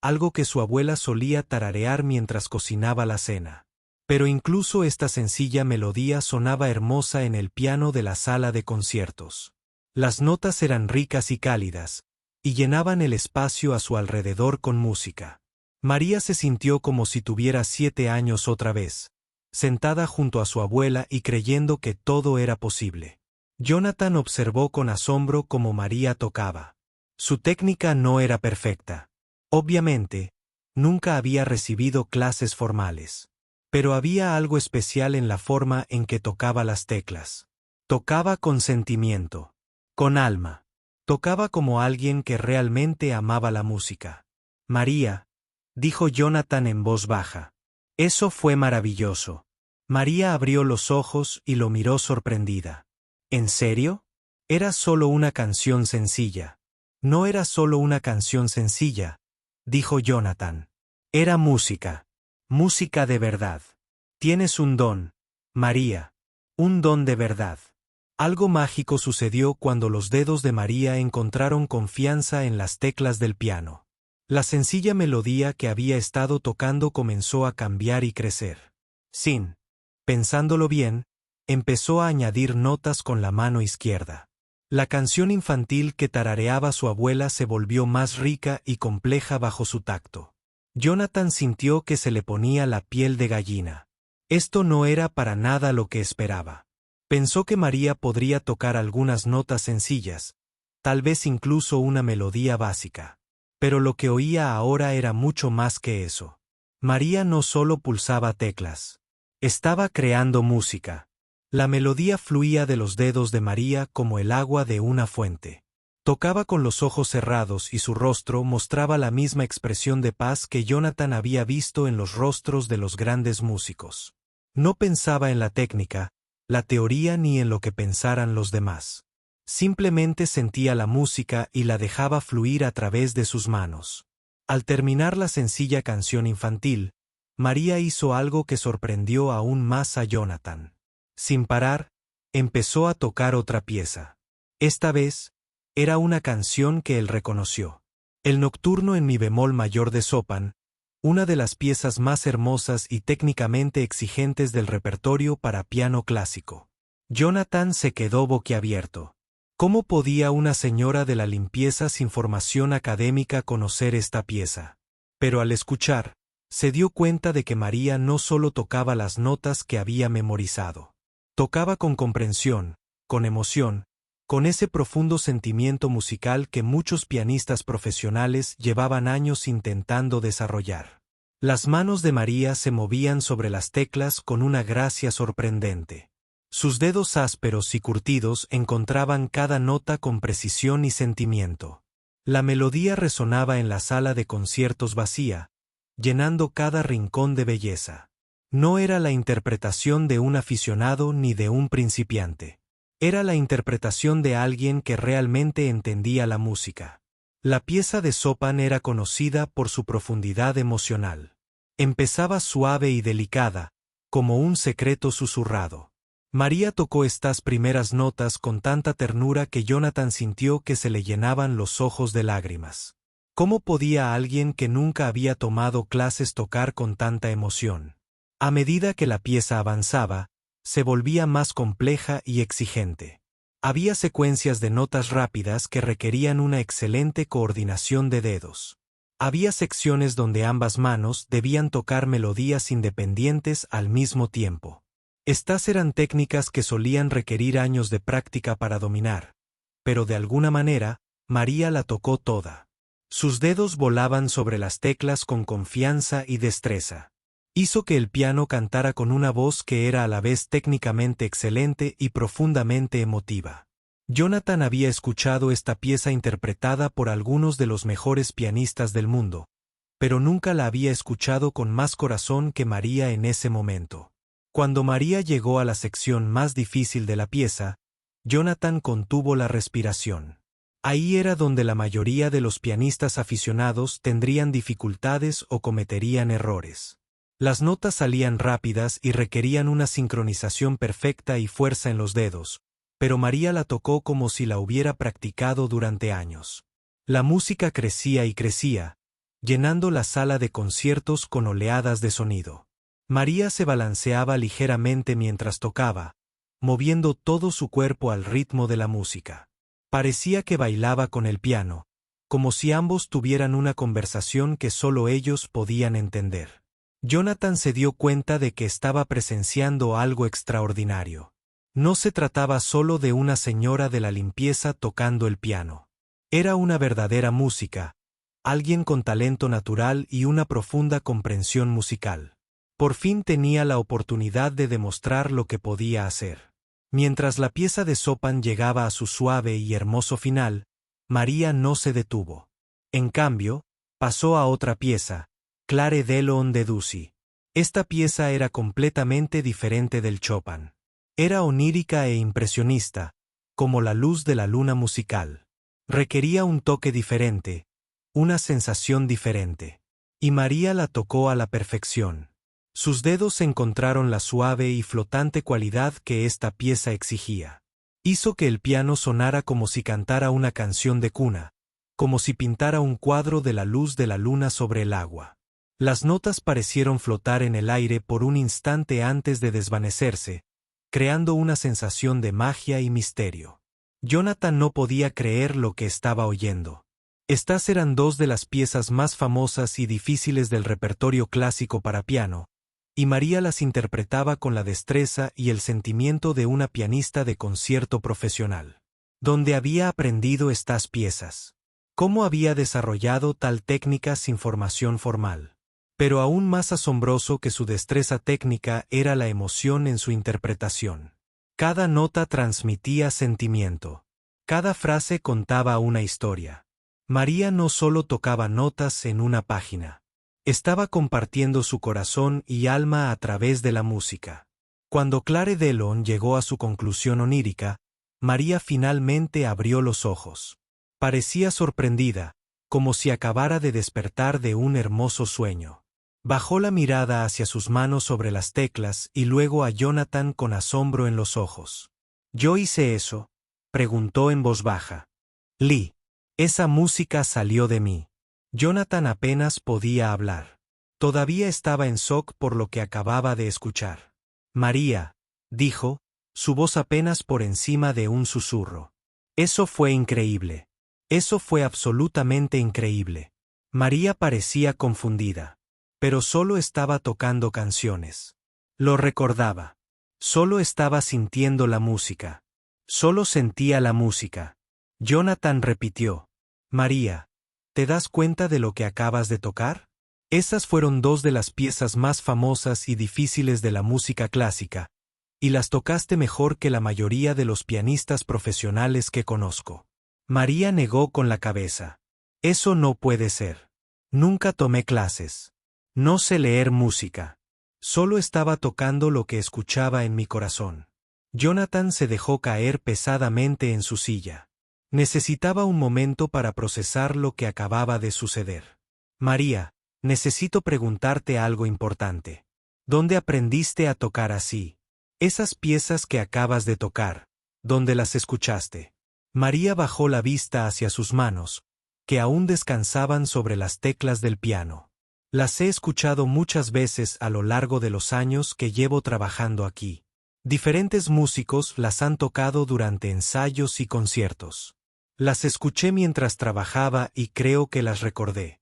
algo que su abuela solía tararear mientras cocinaba la cena. Pero incluso esta sencilla melodía sonaba hermosa en el piano de la sala de conciertos. Las notas eran ricas y cálidas, y llenaban el espacio a su alrededor con música. María se sintió como si tuviera 7 años otra vez, sentada junto a su abuela y creyendo que todo era posible. Jonathan observó con asombro cómo María tocaba. Su técnica no era perfecta. Obviamente, nunca había recibido clases formales. Pero había algo especial en la forma en que tocaba las teclas. Tocaba con sentimiento. Con alma. Tocaba como alguien que realmente amaba la música. María, dijo Jonathan en voz baja. Eso fue maravilloso. María abrió los ojos y lo miró sorprendida. ¿En serio? Era solo una canción sencilla. No era solo una canción sencilla, dijo Jonathan. Era música. Música de verdad. Tienes un don, María. Un don de verdad. Algo mágico sucedió cuando los dedos de María encontraron confianza en las teclas del piano. La sencilla melodía que había estado tocando comenzó a cambiar y crecer. Sin pensándolo bien, empezó a añadir notas con la mano izquierda. La canción infantil que tarareaba su abuela se volvió más rica y compleja bajo su tacto. Jonathan sintió que se le ponía la piel de gallina. Esto no era para nada lo que esperaba. Pensó que María podría tocar algunas notas sencillas, tal vez incluso una melodía básica. Pero lo que oía ahora era mucho más que eso. María no solo pulsaba teclas. Estaba creando música. La melodía fluía de los dedos de María como el agua de una fuente. Tocaba con los ojos cerrados y su rostro mostraba la misma expresión de paz que Jonathan había visto en los rostros de los grandes músicos. No pensaba en la técnica, la teoría ni en lo que pensaran los demás. Simplemente sentía la música y la dejaba fluir a través de sus manos. Al terminar la sencilla canción infantil, María hizo algo que sorprendió aún más a Jonathan. Sin parar, empezó a tocar otra pieza. Esta vez, era una canción que él reconoció. El Nocturno en mi bemol mayor de Chopin, una de las piezas más hermosas y técnicamente exigentes del repertorio para piano clásico. Jonathan se quedó boquiabierto. ¿Cómo podía una señora de la limpieza sin formación académica conocer esta pieza? Pero al escuchar, se dio cuenta de que María no solo tocaba las notas que había memorizado. Tocaba con comprensión, con emoción, con ese profundo sentimiento musical que muchos pianistas profesionales llevaban años intentando desarrollar. Las manos de María se movían sobre las teclas con una gracia sorprendente. Sus dedos ásperos y curtidos encontraban cada nota con precisión y sentimiento. La melodía resonaba en la sala de conciertos vacía, llenando cada rincón de belleza. No era la interpretación de un aficionado ni de un principiante. Era la interpretación de alguien que realmente entendía la música. La pieza de Chopin era conocida por su profundidad emocional. Empezaba suave y delicada, como un secreto susurrado. María tocó estas primeras notas con tanta ternura que Jonathan sintió que se le llenaban los ojos de lágrimas. ¿Cómo podía alguien que nunca había tomado clases tocar con tanta emoción? A medida que la pieza avanzaba, se volvía más compleja y exigente. Había secuencias de notas rápidas que requerían una excelente coordinación de dedos. Había secciones donde ambas manos debían tocar melodías independientes al mismo tiempo. Estas eran técnicas que solían requerir años de práctica para dominar, pero de alguna manera, María la tocó toda. Sus dedos volaban sobre las teclas con confianza y destreza. Hizo que el piano cantara con una voz que era a la vez técnicamente excelente y profundamente emotiva. Jonathan había escuchado esta pieza interpretada por algunos de los mejores pianistas del mundo, pero nunca la había escuchado con más corazón que María en ese momento. Cuando María llegó a la sección más difícil de la pieza, Jonathan contuvo la respiración. Ahí era donde la mayoría de los pianistas aficionados tendrían dificultades o cometerían errores. Las notas salían rápidas y requerían una sincronización perfecta y fuerza en los dedos, pero María la tocó como si la hubiera practicado durante años. La música crecía y crecía, llenando la sala de conciertos con oleadas de sonido. María se balanceaba ligeramente mientras tocaba, moviendo todo su cuerpo al ritmo de la música. Parecía que bailaba con el piano, como si ambos tuvieran una conversación que solo ellos podían entender. Jonathan se dio cuenta de que estaba presenciando algo extraordinario. No se trataba solo de una señora de la limpieza tocando el piano. Era una verdadera música, alguien con talento natural y una profunda comprensión musical. Por fin tenía la oportunidad de demostrar lo que podía hacer. Mientras la pieza de Chopin llegaba a su suave y hermoso final, María no se detuvo. En cambio, pasó a otra pieza, Clare dello Debussy. Esta pieza era completamente diferente del Chopin. Era onírica e impresionista, como la luz de la luna musical. Requería un toque diferente, una sensación diferente. Y María la tocó a la perfección. Sus dedos encontraron la suave y flotante cualidad que esta pieza exigía. Hizo que el piano sonara como si cantara una canción de cuna, como si pintara un cuadro de la luz de la luna sobre el agua. Las notas parecieron flotar en el aire por un instante antes de desvanecerse, creando una sensación de magia y misterio. Jonathan no podía creer lo que estaba oyendo. Estas eran dos de las piezas más famosas y difíciles del repertorio clásico para piano, y María las interpretaba con la destreza y el sentimiento de una pianista de concierto profesional. ¿Dónde había aprendido estas piezas? ¿Cómo había desarrollado tal técnica sin formación formal? Pero aún más asombroso que su destreza técnica era la emoción en su interpretación. Cada nota transmitía sentimiento. Cada frase contaba una historia. María no solo tocaba notas en una página. Estaba compartiendo su corazón y alma a través de la música. Cuando Clare dello llegó a su conclusión onírica, María finalmente abrió los ojos. Parecía sorprendida, como si acabara de despertar de un hermoso sueño. Bajó la mirada hacia sus manos sobre las teclas y luego a Jonathan con asombro en los ojos. ¿Yo hice eso?, preguntó en voz baja. Lee, esa música salió de mí. Jonathan apenas podía hablar. Todavía estaba en shock por lo que acababa de escuchar. María, dijo, su voz apenas por encima de un susurro. Eso fue increíble. Eso fue absolutamente increíble. María parecía confundida. Pero solo estaba tocando canciones. Lo recordaba. Solo estaba sintiendo la música. Solo sentía la música. Jonathan repitió. María, ¿te das cuenta de lo que acabas de tocar? Esas fueron dos de las piezas más famosas y difíciles de la música clásica, y las tocaste mejor que la mayoría de los pianistas profesionales que conozco. María negó con la cabeza. Eso no puede ser. Nunca tomé clases. No sé leer música. Solo estaba tocando lo que escuchaba en mi corazón. Jonathan se dejó caer pesadamente en su silla. Necesitaba un momento para procesar lo que acababa de suceder. María, necesito preguntarte algo importante. ¿Dónde aprendiste a tocar así? Esas piezas que acabas de tocar, ¿dónde las escuchaste? María bajó la vista hacia sus manos, que aún descansaban sobre las teclas del piano. Las he escuchado muchas veces a lo largo de los años que llevo trabajando aquí. Diferentes músicos las han tocado durante ensayos y conciertos. Las escuché mientras trabajaba y creo que las recordé.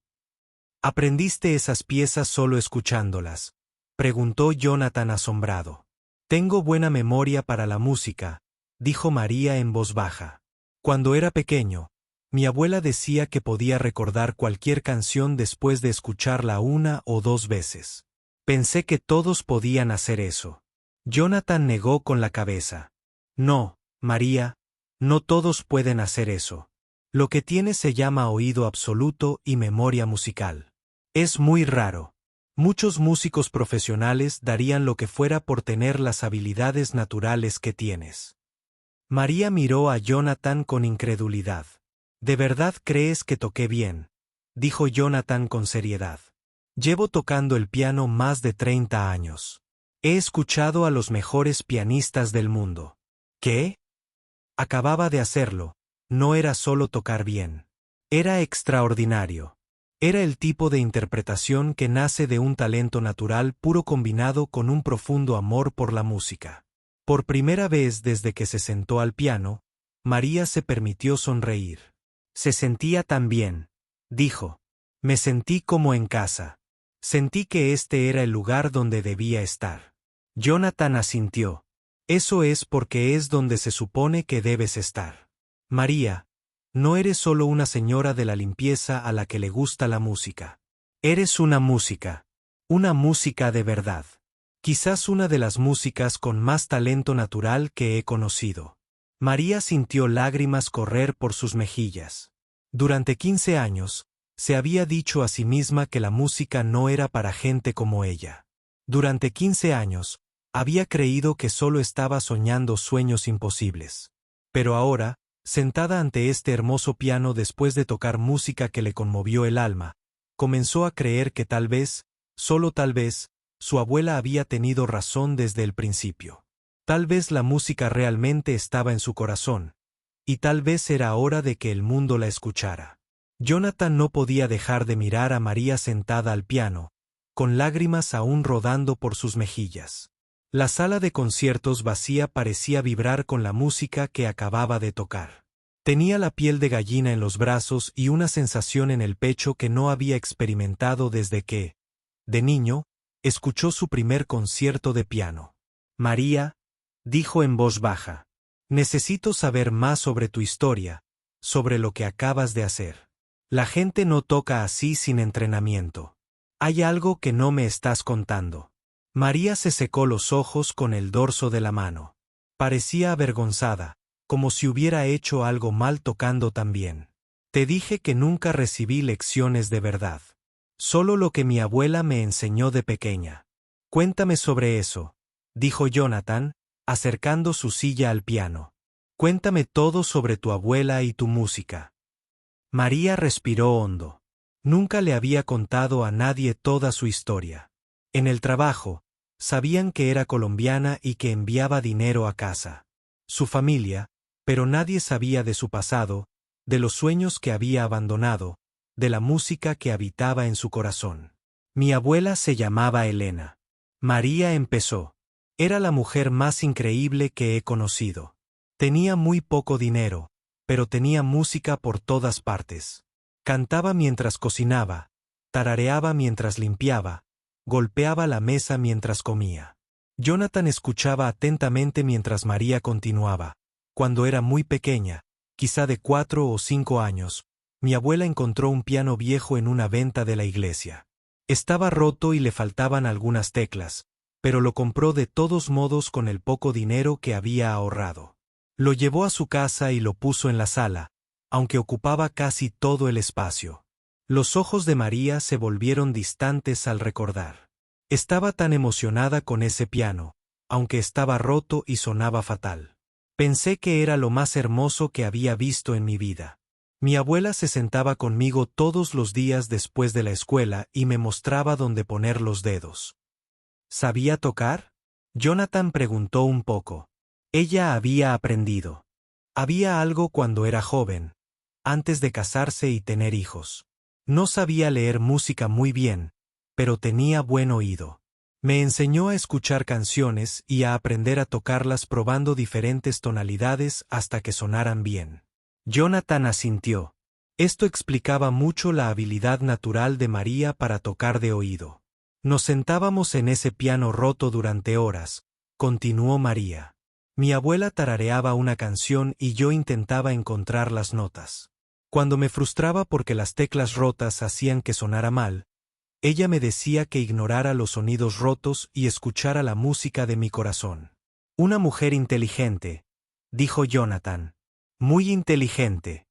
¿Aprendiste esas piezas solo escuchándolas?, preguntó Jonathan asombrado. Tengo buena memoria para la música, dijo María en voz baja. Cuando era pequeño, mi abuela decía que podía recordar cualquier canción después de escucharla una o dos veces. Pensé que todos podían hacer eso. Jonathan negó con la cabeza. No, María, no todos pueden hacer eso. Lo que tienes se llama oído absoluto y memoria musical. Es muy raro. Muchos músicos profesionales darían lo que fuera por tener las habilidades naturales que tienes. María miró a Jonathan con incredulidad. ¿De verdad crees que toqué bien?, dijo Jonathan con seriedad. Llevo tocando el piano más de 30 años. He escuchado a los mejores pianistas del mundo. ¿Qué? Acababa de hacerlo. No era solo tocar bien. Era extraordinario. Era el tipo de interpretación que nace de un talento natural puro combinado con un profundo amor por la música. Por primera vez desde que se sentó al piano, María se permitió sonreír. Se sentía tan bien, dijo. Me sentí como en casa. Sentí que este era el lugar donde debía estar. Jonathan asintió. Eso es porque es donde se supone que debes estar. María, no eres solo una señora de la limpieza a la que le gusta la música. Eres una música de verdad. Quizás una de las músicas con más talento natural que he conocido. María sintió lágrimas correr por sus mejillas. Durante 15 años, se había dicho a sí misma que la música no era para gente como ella. Durante 15 años, había creído que solo estaba soñando sueños imposibles. Pero ahora, sentada ante este hermoso piano después de tocar música que le conmovió el alma, comenzó a creer que tal vez, solo tal vez, su abuela había tenido razón desde el principio. Tal vez la música realmente estaba en su corazón, y tal vez era hora de que el mundo la escuchara. Jonathan no podía dejar de mirar a María sentada al piano, con lágrimas aún rodando por sus mejillas. La sala de conciertos vacía parecía vibrar con la música que acababa de tocar. Tenía la piel de gallina en los brazos y una sensación en el pecho que no había experimentado desde que, de niño, escuchó su primer concierto de piano. María, dijo en voz baja, necesito saber más sobre tu historia, sobre lo que acabas de hacer. La gente no toca así sin entrenamiento. Hay algo que no me estás contando. María se secó los ojos con el dorso de la mano. Parecía avergonzada, como si hubiera hecho algo mal tocando tan bien. Te dije que nunca recibí lecciones de verdad. Solo lo que mi abuela me enseñó de pequeña. Cuéntame sobre eso, dijo Jonathan, acercando su silla al piano. Cuéntame todo sobre tu abuela y tu música. María respiró hondo. Nunca le había contado a nadie toda su historia. En el trabajo, sabían que era colombiana y que enviaba dinero a casa. Su familia, pero nadie sabía de su pasado, de los sueños que había abandonado, de la música que habitaba en su corazón. Mi abuela se llamaba Elena. María empezó. Era la mujer más increíble que he conocido. Tenía muy poco dinero, pero tenía música por todas partes. Cantaba mientras cocinaba, tarareaba mientras limpiaba, golpeaba la mesa mientras comía. Jonathan escuchaba atentamente mientras María continuaba. Cuando era muy pequeña, quizá de 4 o 5 años, mi abuela encontró un piano viejo en una venta de la iglesia. Estaba roto y le faltaban algunas teclas, pero lo compró de todos modos con el poco dinero que había ahorrado. Lo llevó a su casa y lo puso en la sala, aunque ocupaba casi todo el espacio. Los ojos de María se volvieron distantes al recordar. Estaba tan emocionada con ese piano, aunque estaba roto y sonaba fatal. Pensé que era lo más hermoso que había visto en mi vida. Mi abuela se sentaba conmigo todos los días después de la escuela y me mostraba dónde poner los dedos. ¿Sabía tocar? Jonathan preguntó un poco. Ella había aprendido. Había algo cuando era joven, antes de casarse y tener hijos. No sabía leer música muy bien, pero tenía buen oído. Me enseñó a escuchar canciones y a aprender a tocarlas probando diferentes tonalidades hasta que sonaran bien. Jonathan asintió. Esto explicaba mucho la habilidad natural de María para tocar de oído. Nos sentábamos en ese piano roto durante horas, continuó María. Mi abuela tarareaba una canción y yo intentaba encontrar las notas. Cuando me frustraba porque las teclas rotas hacían que sonara mal, ella me decía que ignorara los sonidos rotos y escuchara la música de mi corazón. Una mujer inteligente, dijo Jonathan. Muy inteligente.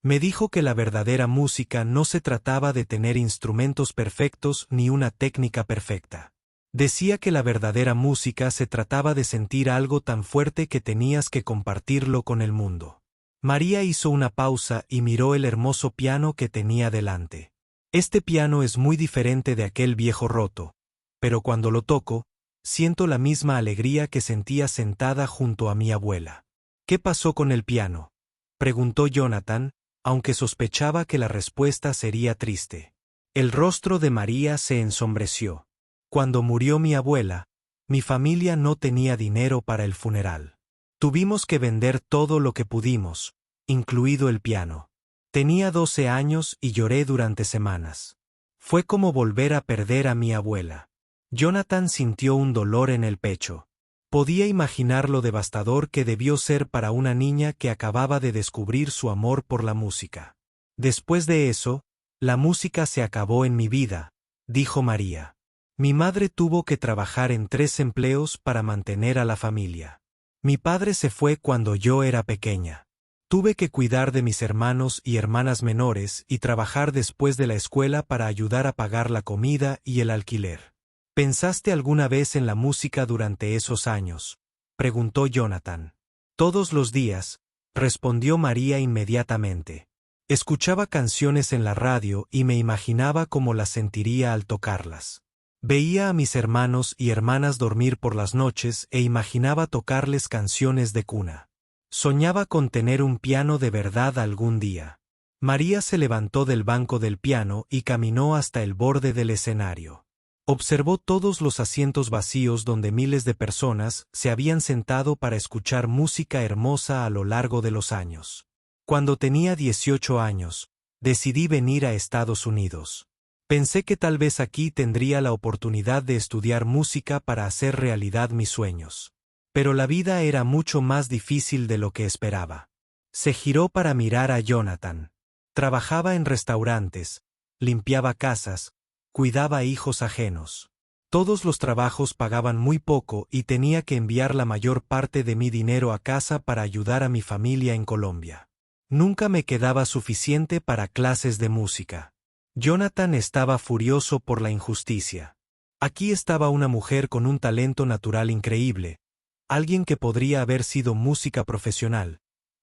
Me dijo que la verdadera música no se trataba de tener instrumentos perfectos ni una técnica perfecta. Decía que la verdadera música se trataba de sentir algo tan fuerte que tenías que compartirlo con el mundo. María hizo una pausa y miró el hermoso piano que tenía delante. Este piano es muy diferente de aquel viejo roto, pero cuando lo toco, siento la misma alegría que sentía sentada junto a mi abuela. ¿Qué pasó con el piano?, preguntó Jonathan, aunque sospechaba que la respuesta sería triste. El rostro de María se ensombreció. Cuando murió mi abuela, mi familia no tenía dinero para el funeral. Tuvimos que vender todo lo que pudimos, incluido el piano. Tenía 12 años y lloré durante semanas. Fue como volver a perder a mi abuela. Jonathan sintió un dolor en el pecho. Podía imaginar lo devastador que debió ser para una niña que acababa de descubrir su amor por la música. Después de eso, la música se acabó en mi vida, dijo María. Mi madre tuvo que trabajar en 3 empleos para mantener a la familia. Mi padre se fue cuando yo era pequeña. Tuve que cuidar de mis hermanos y hermanas menores y trabajar después de la escuela para ayudar a pagar la comida y el alquiler. ¿Pensaste alguna vez en la música durante esos años?, preguntó Jonathan. Todos los días, respondió María inmediatamente. Escuchaba canciones en la radio y me imaginaba cómo las sentiría al tocarlas. Veía a mis hermanos y hermanas dormir por las noches e imaginaba tocarles canciones de cuna. Soñaba con tener un piano de verdad algún día. María se levantó del banco del piano y caminó hasta el borde del escenario. Observó todos los asientos vacíos donde miles de personas se habían sentado para escuchar música hermosa a lo largo de los años. Cuando tenía 18 años, decidí venir a Estados Unidos. Pensé que tal vez aquí tendría la oportunidad de estudiar música para hacer realidad mis sueños. Pero la vida era mucho más difícil de lo que esperaba. Se giró para mirar a Jonathan. Trabajaba en restaurantes, limpiaba casas, cuidaba hijos ajenos. Todos los trabajos pagaban muy poco y tenía que enviar la mayor parte de mi dinero a casa para ayudar a mi familia en Colombia. Nunca me quedaba suficiente para clases de música. Jonathan estaba furioso por la injusticia. Aquí estaba una mujer con un talento natural increíble, alguien que podría haber sido música profesional,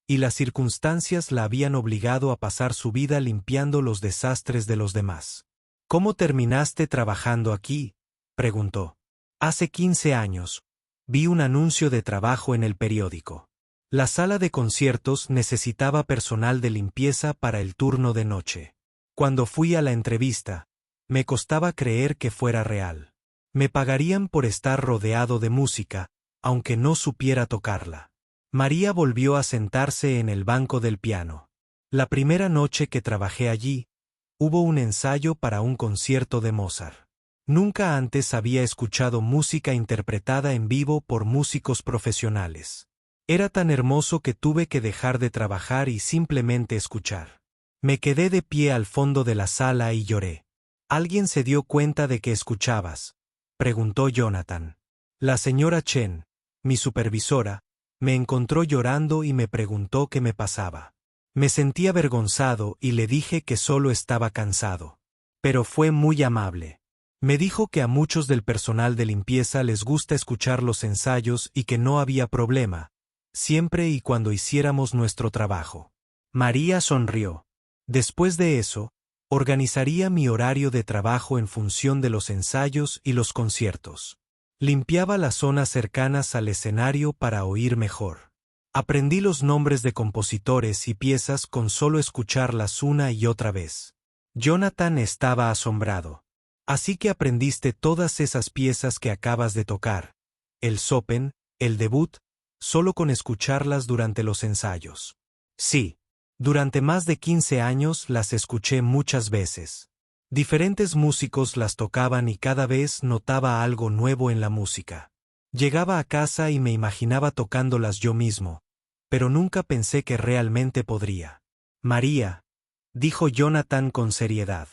y las circunstancias la habían obligado a pasar su vida limpiando los desastres de los demás. ¿Cómo terminaste trabajando aquí?, preguntó. Hace 15 años, vi un anuncio de trabajo en el periódico. La sala de conciertos necesitaba personal de limpieza para el turno de noche. Cuando fui a la entrevista, me costaba creer que fuera real. Me pagarían por estar rodeado de música, aunque no supiera tocarla. María volvió a sentarse en el banco del piano. La primera noche que trabajé allí, hubo un ensayo para un concierto de Mozart. Nunca antes había escuchado música interpretada en vivo por músicos profesionales. Era tan hermoso que tuve que dejar de trabajar y simplemente escuchar. Me quedé de pie al fondo de la sala y lloré. ¿Alguien se dio cuenta de que escuchabas?, preguntó Jonathan. La señora Chen, mi supervisora, me encontró llorando y me preguntó qué me pasaba. Me sentí avergonzado y le dije que solo estaba cansado. Pero fue muy amable. Me dijo que a muchos del personal de limpieza les gusta escuchar los ensayos y que no había problema, siempre y cuando hiciéramos nuestro trabajo. María sonrió. Después de eso, organizaría mi horario de trabajo en función de los ensayos y los conciertos. Limpiaba las zonas cercanas al escenario para oír mejor. Aprendí los nombres de compositores y piezas con solo escucharlas una y otra vez. Jonathan estaba asombrado. Así que aprendiste todas esas piezas que acabas de tocar, el Chopin, el debut, solo con escucharlas durante los ensayos. Sí, durante más de 15 años las escuché muchas veces. Diferentes músicos las tocaban y cada vez notaba algo nuevo en la música. Llegaba a casa y me imaginaba tocándolas yo mismo, pero nunca pensé que realmente podría. María, dijo Jonathan con seriedad.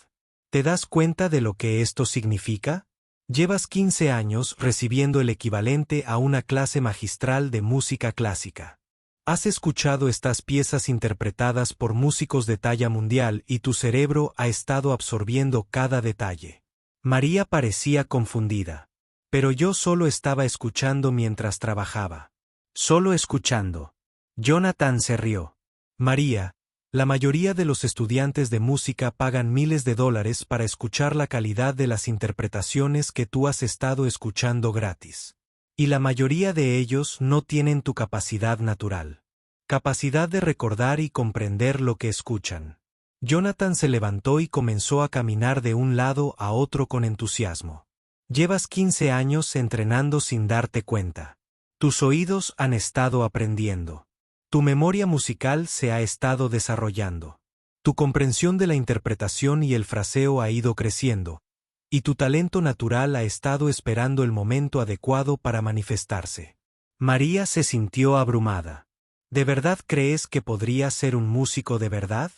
¿Te das cuenta de lo que esto significa? Llevas 15 años recibiendo el equivalente a una clase magistral de música clásica. Has escuchado estas piezas interpretadas por músicos de talla mundial y tu cerebro ha estado absorbiendo cada detalle. María parecía confundida. Pero yo solo estaba escuchando mientras trabajaba. Solo escuchando. Jonathan se rió. María, la mayoría de los estudiantes de música pagan miles de dólares para escuchar la calidad de las interpretaciones que tú has estado escuchando gratis. Y la mayoría de ellos no tienen tu capacidad natural. Capacidad de recordar y comprender lo que escuchan. Jonathan se levantó y comenzó a caminar de un lado a otro con entusiasmo. Llevas 15 años entrenando sin darte cuenta. Tus oídos han estado aprendiendo. Tu memoria musical se ha estado desarrollando. Tu comprensión de la interpretación y el fraseo ha ido creciendo, y tu talento natural ha estado esperando el momento adecuado para manifestarse. María se sintió abrumada. ¿De verdad crees que podría ser un músico de verdad?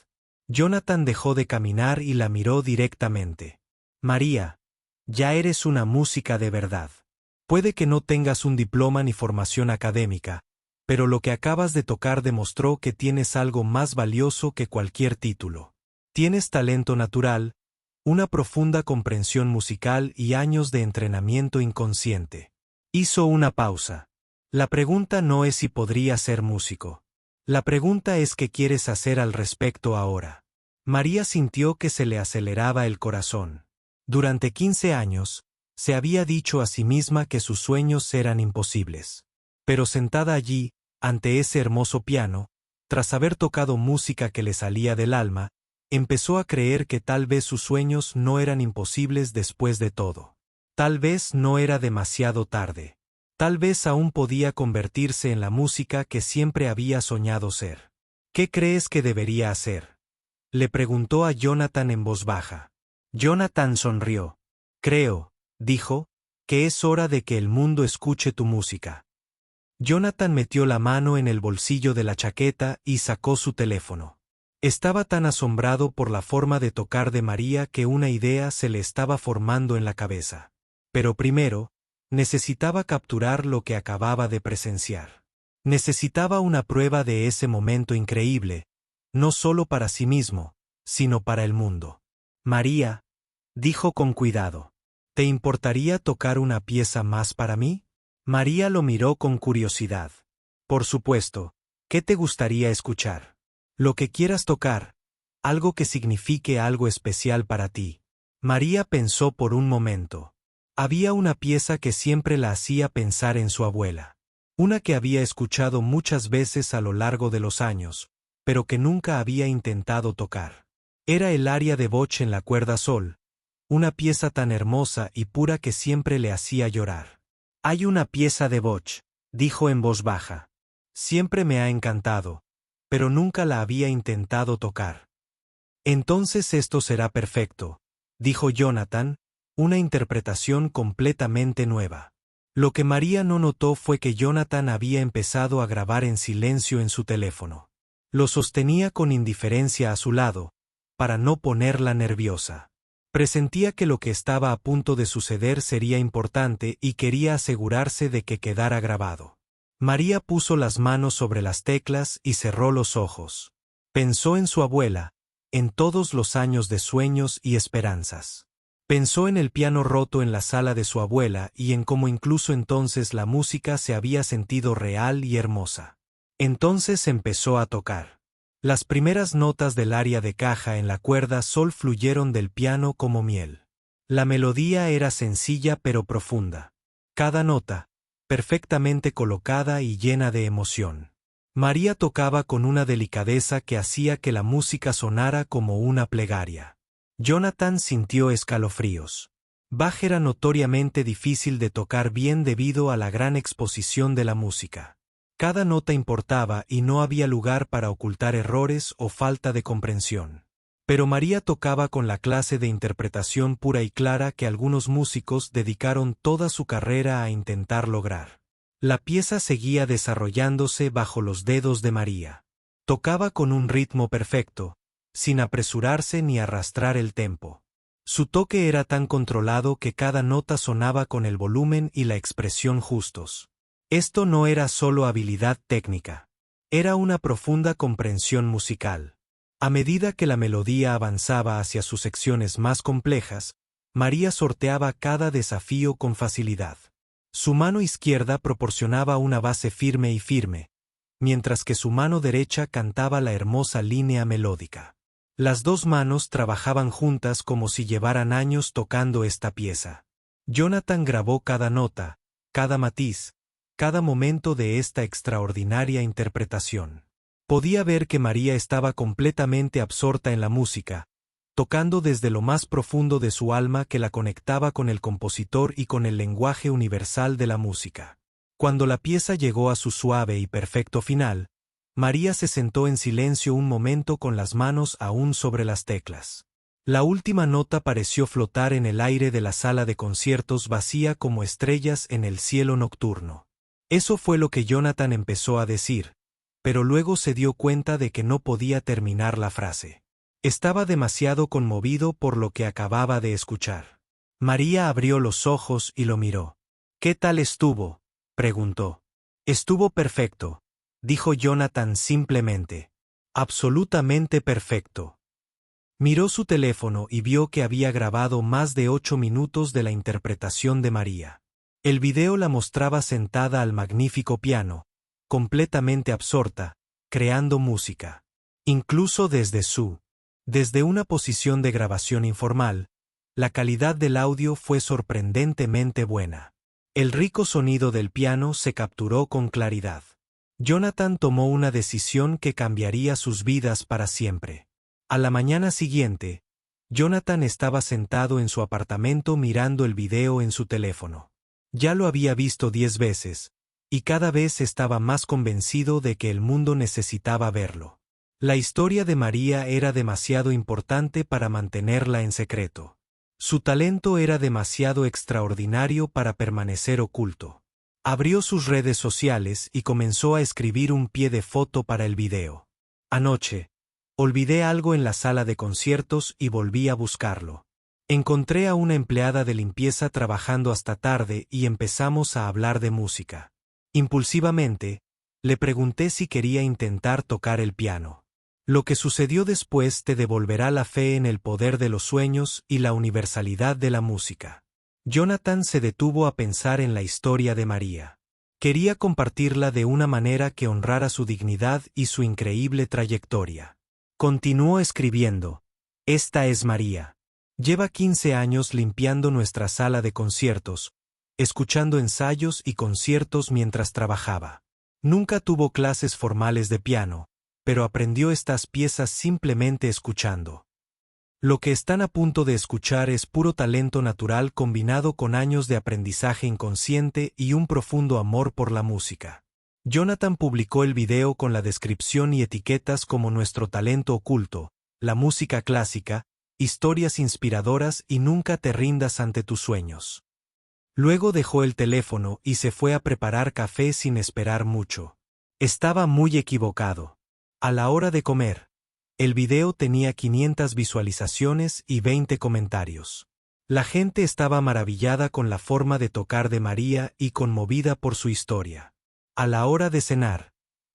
Jonathan dejó de caminar y la miró directamente. María, ya eres una música de verdad. Puede que no tengas un diploma ni formación académica, pero lo que acabas de tocar demostró que tienes algo más valioso que cualquier título. Tienes talento natural, una profunda comprensión musical y años de entrenamiento inconsciente. Hizo una pausa. La pregunta no es si podría ser músico. La pregunta es qué quieres hacer al respecto ahora. María sintió que se le aceleraba el corazón. Durante 15 años, se había dicho a sí misma que sus sueños eran imposibles. Pero sentada allí, ante ese hermoso piano, tras haber tocado música que le salía del alma, empezó a creer que tal vez sus sueños no eran imposibles después de todo. Tal vez no era demasiado tarde. Tal vez aún podía convertirse en la música que siempre había soñado ser. ¿Qué crees que debería hacer?, le preguntó a Jonathan en voz baja. Jonathan sonrió. Creo, dijo, que es hora de que el mundo escuche tu música. Jonathan metió la mano en el bolsillo de la chaqueta y sacó su teléfono. Estaba tan asombrado por la forma de tocar de María que una idea se le estaba formando en la cabeza. Pero primero, necesitaba capturar lo que acababa de presenciar. Necesitaba una prueba de ese momento increíble, no solo para sí mismo, sino para el mundo. María, dijo con cuidado, ¿te importaría tocar una pieza más para mí? María lo miró con curiosidad. Por supuesto, ¿qué te gustaría escuchar? Lo que quieras tocar, algo que signifique algo especial para ti. María pensó por un momento. Había una pieza que siempre la hacía pensar en su abuela. Una que había escuchado muchas veces a lo largo de los años, pero que nunca había intentado tocar. Era el aria de Bach en la cuerda sol, una pieza tan hermosa y pura que siempre le hacía llorar. Hay una pieza de Bach, dijo en voz baja. Siempre me ha encantado, pero nunca la había intentado tocar. Entonces esto será perfecto, dijo Jonathan, una interpretación completamente nueva. Lo que María no notó fue que Jonathan había empezado a grabar en silencio en su teléfono. Lo sostenía con indiferencia a su lado, para no ponerla nerviosa. Presentía que lo que estaba a punto de suceder sería importante y quería asegurarse de que quedara grabado. María puso las manos sobre las teclas y cerró los ojos. Pensó en su abuela, en todos los años de sueños y esperanzas. Pensó en el piano roto en la sala de su abuela y en cómo incluso entonces la música se había sentido real y hermosa. Entonces empezó a tocar. Las primeras notas del aria de caja en la cuerda sol fluyeron del piano como miel. La melodía era sencilla pero profunda. Cada nota, perfectamente colocada y llena de emoción. María tocaba con una delicadeza que hacía que la música sonara como una plegaria. Jonathan sintió escalofríos. Bach era notoriamente difícil de tocar bien debido a la gran exposición de la música. Cada nota importaba y no había lugar para ocultar errores o falta de comprensión. Pero María tocaba con la clase de interpretación pura y clara que algunos músicos dedicaron toda su carrera a intentar lograr. La pieza seguía desarrollándose bajo los dedos de María. Tocaba con un ritmo perfecto, sin apresurarse ni arrastrar el tempo. Su toque era tan controlado que cada nota sonaba con el volumen y la expresión justos. Esto no era solo habilidad técnica. Era una profunda comprensión musical. A medida que la melodía avanzaba hacia sus secciones más complejas, María sorteaba cada desafío con facilidad. Su mano izquierda proporcionaba una base firme y firme, mientras que su mano derecha cantaba la hermosa línea melódica. Las dos manos trabajaban juntas como si llevaran años tocando esta pieza. Jonathan grabó cada nota, cada matiz, cada momento de esta extraordinaria interpretación. Podía ver que María estaba completamente absorta en la música, tocando desde lo más profundo de su alma que la conectaba con el compositor y con el lenguaje universal de la música. Cuando la pieza llegó a su suave y perfecto final, María se sentó en silencio un momento con las manos aún sobre las teclas. La última nota pareció flotar en el aire de la sala de conciertos vacía como estrellas en el cielo nocturno. Eso fue lo que Jonathan empezó a decir, pero luego se dio cuenta de que no podía terminar la frase. Estaba demasiado conmovido por lo que acababa de escuchar. María abrió los ojos y lo miró. «¿Qué tal estuvo?», preguntó. «Estuvo perfecto», dijo Jonathan simplemente. «Absolutamente perfecto». Miró su teléfono y vio que había grabado más de 8 minutos de la interpretación de María. El video la mostraba sentada al magnífico piano, completamente absorta, creando música. Incluso desde una posición de grabación informal, la calidad del audio fue sorprendentemente buena. El rico sonido del piano se capturó con claridad. Jonathan tomó una decisión que cambiaría sus vidas para siempre. A la mañana siguiente, Jonathan estaba sentado en su apartamento mirando el video en su teléfono. Ya lo había visto 10 veces, y cada vez estaba más convencido de que el mundo necesitaba verlo. La historia de María era demasiado importante para mantenerla en secreto. Su talento era demasiado extraordinario para permanecer oculto. Abrió sus redes sociales y comenzó a escribir un pie de foto para el video. «Anoche, olvidé algo en la sala de conciertos y volví a buscarlo. Encontré a una empleada de limpieza trabajando hasta tarde y empezamos a hablar de música. Impulsivamente, le pregunté si quería intentar tocar el piano. Lo que sucedió después te devolverá la fe en el poder de los sueños y la universalidad de la música». Jonathan se detuvo a pensar en la historia de María. Quería compartirla de una manera que honrara su dignidad y su increíble trayectoria. Continuó escribiendo: «Esta es María. Lleva 15 años limpiando nuestra sala de conciertos, escuchando ensayos y conciertos mientras trabajaba. Nunca tuvo clases formales de piano, pero aprendió estas piezas simplemente escuchando. Lo que están a punto de escuchar es puro talento natural combinado con años de aprendizaje inconsciente y un profundo amor por la música». Jonathan publicó el video con la descripción y etiquetas como «Nuestro talento oculto», «La música clásica», «Historias inspiradoras» y «Nunca te rindas ante tus sueños». Luego dejó el teléfono y se fue a preparar café sin esperar mucho. Estaba muy equivocado. A la hora de comer, el video tenía 500 visualizaciones y 20 comentarios. La gente estaba maravillada con la forma de tocar de María y conmovida por su historia. A la hora de cenar,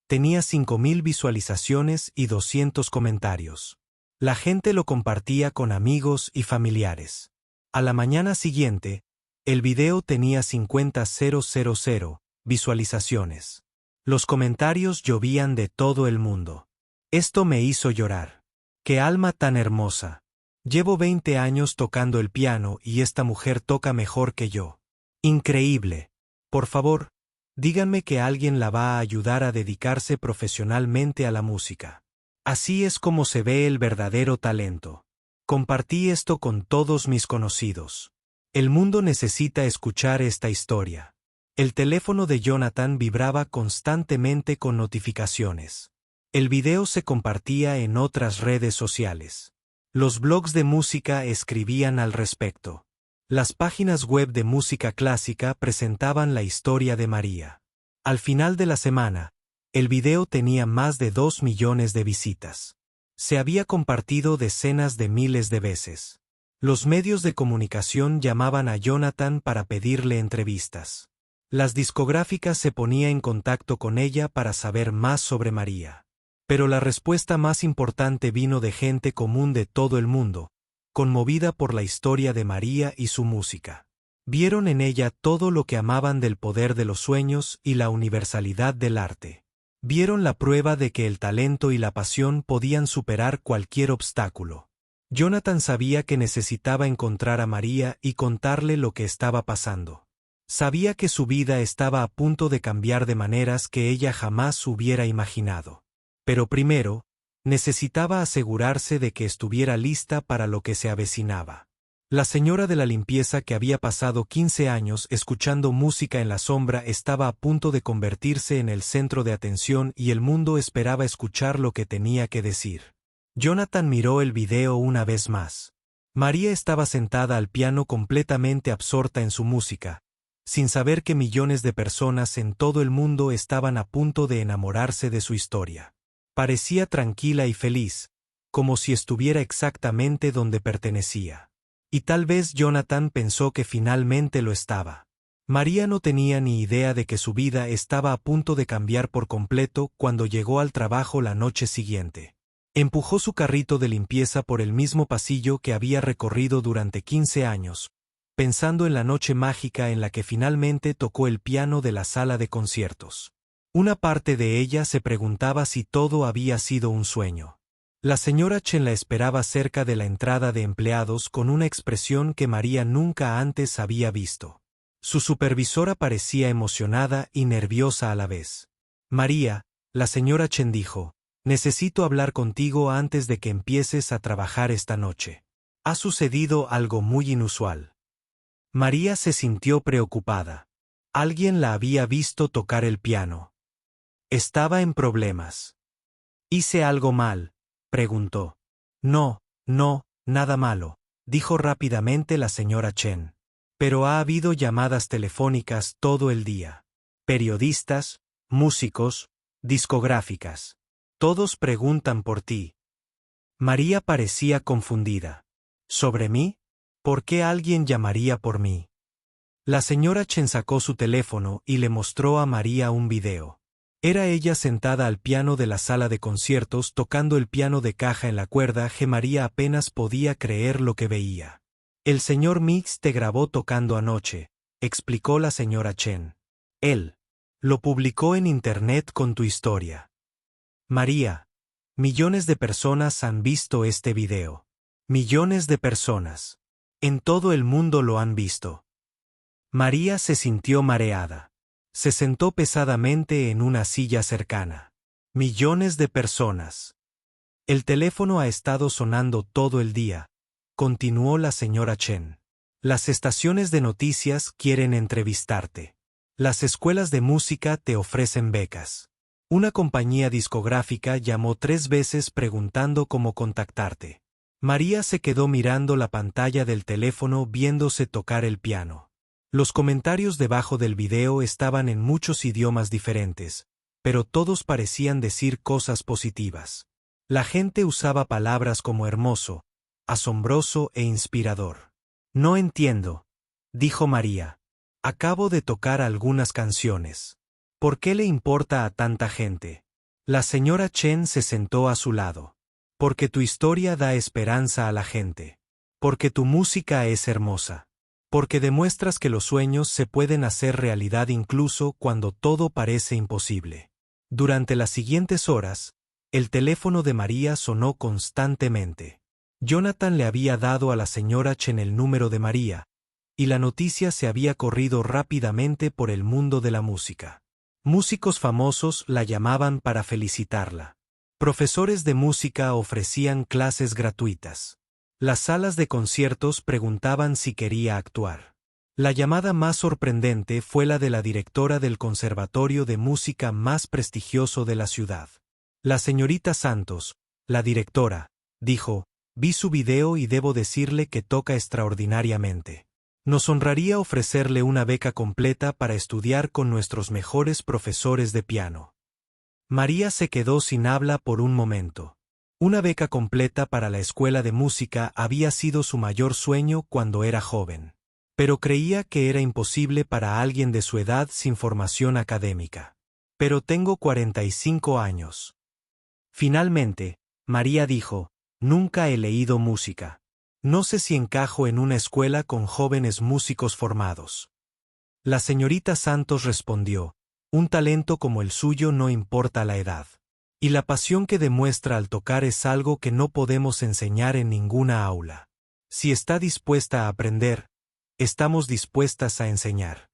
tenía 5000 visualizaciones y 200 comentarios. La gente lo compartía con amigos y familiares. A la mañana siguiente, el video tenía 50.000 visualizaciones. Los comentarios llovían de todo el mundo. «Esto me hizo llorar. ¡Qué alma tan hermosa! Llevo 20 años tocando el piano y esta mujer toca mejor que yo. Increíble. Por favor, díganme que alguien la va a ayudar a dedicarse profesionalmente a la música. Así es como se ve el verdadero talento. Compartí esto con todos mis conocidos. El mundo necesita escuchar esta historia». El teléfono de Jonathan vibraba constantemente con notificaciones. El video se compartía en otras redes sociales. Los blogs de música escribían al respecto. Las páginas web de música clásica presentaban la historia de María. Al final de la semana, el video tenía más de 2 millones de visitas. Se había compartido decenas de miles de veces. Los medios de comunicación llamaban a Jonathan para pedirle entrevistas. Las discográficas se ponían en contacto con ella para saber más sobre María. Pero la respuesta más importante vino de gente común de todo el mundo, conmovida por la historia de María y su música. Vieron en ella todo lo que amaban del poder de los sueños y la universalidad del arte. Vieron la prueba de que el talento y la pasión podían superar cualquier obstáculo. Jonathan sabía que necesitaba encontrar a María y contarle lo que estaba pasando. Sabía que su vida estaba a punto de cambiar de maneras que ella jamás hubiera imaginado. Pero primero, necesitaba asegurarse de que estuviera lista para lo que se avecinaba. La señora de la limpieza, que había pasado 15 años escuchando música en la sombra, estaba a punto de convertirse en el centro de atención y el mundo esperaba escuchar lo que tenía que decir. Jonathan miró el video una vez más. María estaba sentada al piano completamente absorta en su música, sin saber que millones de personas en todo el mundo estaban a punto de enamorarse de su historia. Parecía tranquila y feliz, como si estuviera exactamente donde pertenecía. Y tal vez Jonathan pensó que finalmente lo estaba. María no tenía ni idea de que su vida estaba a punto de cambiar por completo cuando llegó al trabajo la noche siguiente. Empujó su carrito de limpieza por el mismo pasillo que había recorrido durante 15 años, pensando en la noche mágica en la que finalmente tocó el piano de la sala de conciertos. Una parte de ella se preguntaba si todo había sido un sueño. La señora Chen la esperaba cerca de la entrada de empleados con una expresión que María nunca antes había visto. Su supervisora parecía emocionada y nerviosa a la vez. María, la señora Chen dijo, necesito hablar contigo antes de que empieces a trabajar esta noche. Ha sucedido algo muy inusual. María se sintió preocupada. Alguien la había visto tocar el piano. Estaba en problemas. ¿Hice algo mal?, preguntó. No, nada malo, dijo rápidamente la señora Chen. Pero ha habido llamadas telefónicas todo el día. Periodistas, músicos, discográficas. Todos preguntan por ti. María parecía confundida. ¿Sobre mí? ¿Por qué alguien llamaría por mí? La señora Chen sacó su teléfono y le mostró a María un video. Era ella sentada al piano de la sala de conciertos tocando el piano de caja en la cuerda que María apenas podía creer lo que veía. El señor Mix te grabó tocando anoche, explicó la señora Chen. Él lo publicó en internet con tu historia. María, millones de personas han visto este video. Millones de personas. En todo el mundo lo han visto. María se sintió mareada. Se sentó pesadamente en una silla cercana. Millones de personas. El teléfono ha estado sonando todo el día, continuó la señora Chen. Las estaciones de noticias quieren entrevistarte. Las escuelas de música te ofrecen becas. Una compañía discográfica llamó 3 veces preguntando cómo contactarte. María se quedó mirando la pantalla del teléfono viéndose tocar el piano. Los comentarios debajo del video estaban en muchos idiomas diferentes, pero todos parecían decir cosas positivas. La gente usaba palabras como hermoso, asombroso e inspirador. No entiendo, dijo María. Acabo de tocar algunas canciones. ¿Por qué le importa a tanta gente? La señora Chen se sentó a su lado. Porque tu historia da esperanza a la gente. Porque tu música es hermosa. Porque demuestras que los sueños se pueden hacer realidad incluso cuando todo parece imposible. Durante las siguientes horas, el teléfono de María sonó constantemente. Jonathan le había dado a la señora Chen el número de María, y la noticia se había corrido rápidamente por el mundo de la música. Músicos famosos la llamaban para felicitarla. Profesores de música ofrecían clases gratuitas. Las salas de conciertos preguntaban si quería actuar. La llamada más sorprendente fue la de la directora del conservatorio de música más prestigioso de la ciudad. La señorita Santos, la directora, dijo, Vi su video y debo decirle que toca extraordinariamente. Nos honraría ofrecerle una beca completa para estudiar con nuestros mejores profesores de piano. María se quedó sin habla por un momento. Una beca completa para la escuela de música había sido su mayor sueño cuando era joven. Pero creía que era imposible para alguien de su edad sin formación académica. Pero tengo 45 años. Finalmente, María dijo, nunca he leído música. No sé si encajo en una escuela con jóvenes músicos formados. La señorita Santos respondió, un talento como el suyo no importa la edad. Y la pasión que demuestra al tocar es algo que no podemos enseñar en ninguna aula. Si está dispuesta a aprender, estamos dispuestas a enseñar.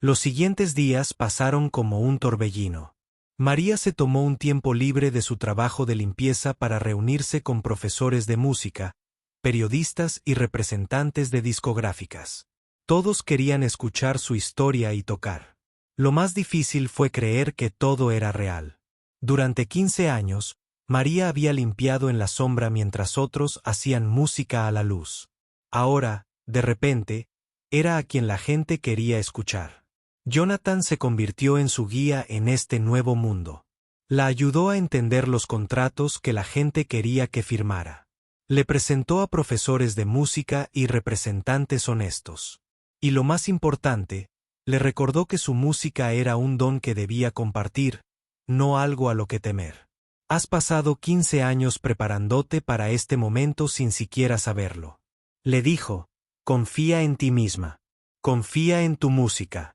Los siguientes días pasaron como un torbellino. María se tomó un tiempo libre de su trabajo de limpieza para reunirse con profesores de música, periodistas y representantes de discográficas. Todos querían escuchar su historia y tocar. Lo más difícil fue creer que todo era real. Durante 15 años, María había limpiado en la sombra mientras otros hacían música a la luz. Ahora, de repente, era a quien la gente quería escuchar. Jonathan se convirtió en su guía en este nuevo mundo. La ayudó a entender los contratos que la gente quería que firmara. Le presentó a profesores de música y representantes honestos. Y lo más importante, le recordó que su música era un don que debía compartir, no algo a lo que temer. Has pasado 15 años preparándote para este momento sin siquiera saberlo. Le dijo, confía en ti misma. Confía en tu música.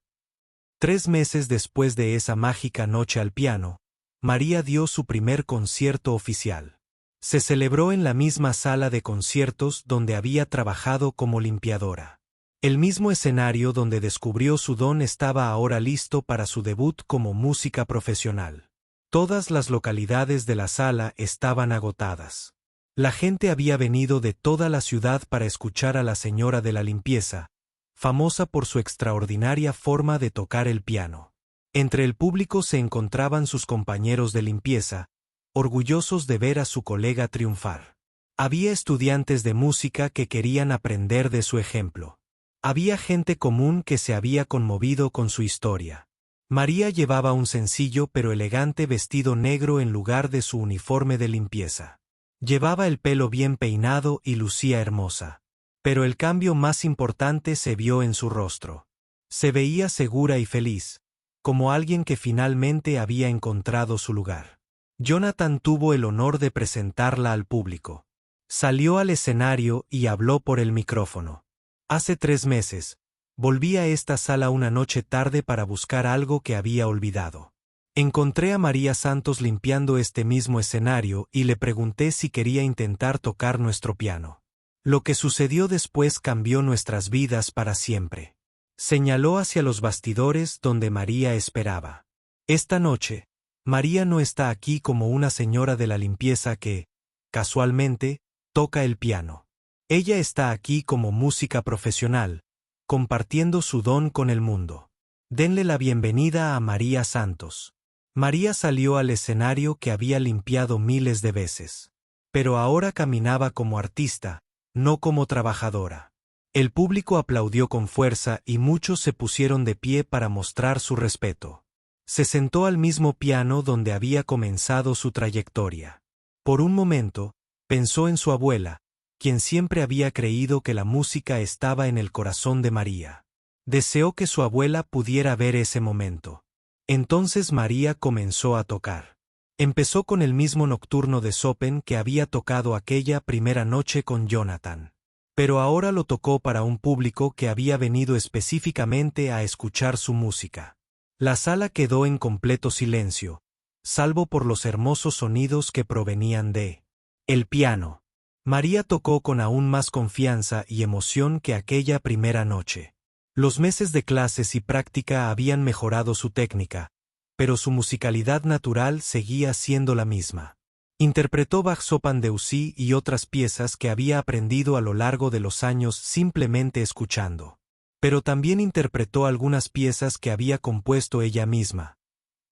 3 meses después de esa mágica noche al piano, María dio su primer concierto oficial. Se celebró en la misma sala de conciertos donde había trabajado como limpiadora. El mismo escenario donde descubrió su don estaba ahora listo para su debut como música profesional. Todas las localidades de la sala estaban agotadas. La gente había venido de toda la ciudad para escuchar a la señora de la limpieza, famosa por su extraordinaria forma de tocar el piano. Entre el público se encontraban sus compañeros de limpieza, orgullosos de ver a su colega triunfar. Había estudiantes de música que querían aprender de su ejemplo. Había gente común que se había conmovido con su historia. María llevaba un sencillo pero elegante vestido negro en lugar de su uniforme de limpieza. Llevaba el pelo bien peinado y lucía hermosa. Pero el cambio más importante se vio en su rostro. Se veía segura y feliz, como alguien que finalmente había encontrado su lugar. Jonathan tuvo el honor de presentarla al público. Salió al escenario y habló por el micrófono. Hace 3 meses, volví a esta sala una noche tarde para buscar algo que había olvidado. Encontré a María Santos limpiando este mismo escenario y le pregunté si quería intentar tocar nuestro piano. Lo que sucedió después cambió nuestras vidas para siempre. Señaló hacia los bastidores donde María esperaba. Esta noche, María no está aquí como una señora de la limpieza que, casualmente, toca el piano. Ella está aquí como música profesional, compartiendo su don con el mundo. Denle la bienvenida a María Santos. María salió al escenario que había limpiado miles de veces. Pero ahora caminaba como artista, no como trabajadora. El público aplaudió con fuerza y muchos se pusieron de pie para mostrar su respeto. Se sentó al mismo piano donde había comenzado su trayectoria. Por un momento, pensó en su abuela, quien siempre había creído que la música estaba en el corazón de María. Deseó que su abuela pudiera ver ese momento. Entonces María comenzó a tocar. Empezó con el mismo nocturno de Chopin que había tocado aquella primera noche con Jonathan. Pero ahora lo tocó para un público que había venido específicamente a escuchar su música. La sala quedó en completo silencio, salvo por los hermosos sonidos que provenían de el piano. María tocó con aún más confianza y emoción que aquella primera noche. Los meses de clases y práctica habían mejorado su técnica, pero su musicalidad natural seguía siendo la misma. Interpretó Bach Chopin Debussy y otras piezas que había aprendido a lo largo de los años simplemente escuchando. Pero también interpretó algunas piezas que había compuesto ella misma.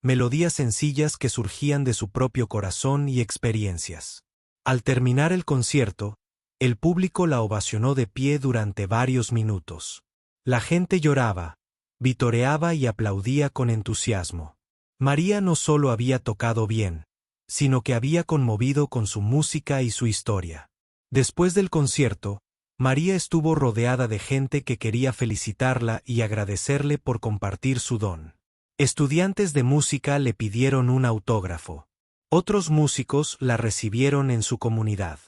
Melodías sencillas que surgían de su propio corazón y experiencias. Al terminar el concierto, el público la ovacionó de pie durante varios minutos. La gente lloraba, vitoreaba y aplaudía con entusiasmo. María no solo había tocado bien, sino que había conmovido con su música y su historia. Después del concierto, María estuvo rodeada de gente que quería felicitarla y agradecerle por compartir su don. Estudiantes de música le pidieron un autógrafo. Otros músicos la recibieron en su comunidad.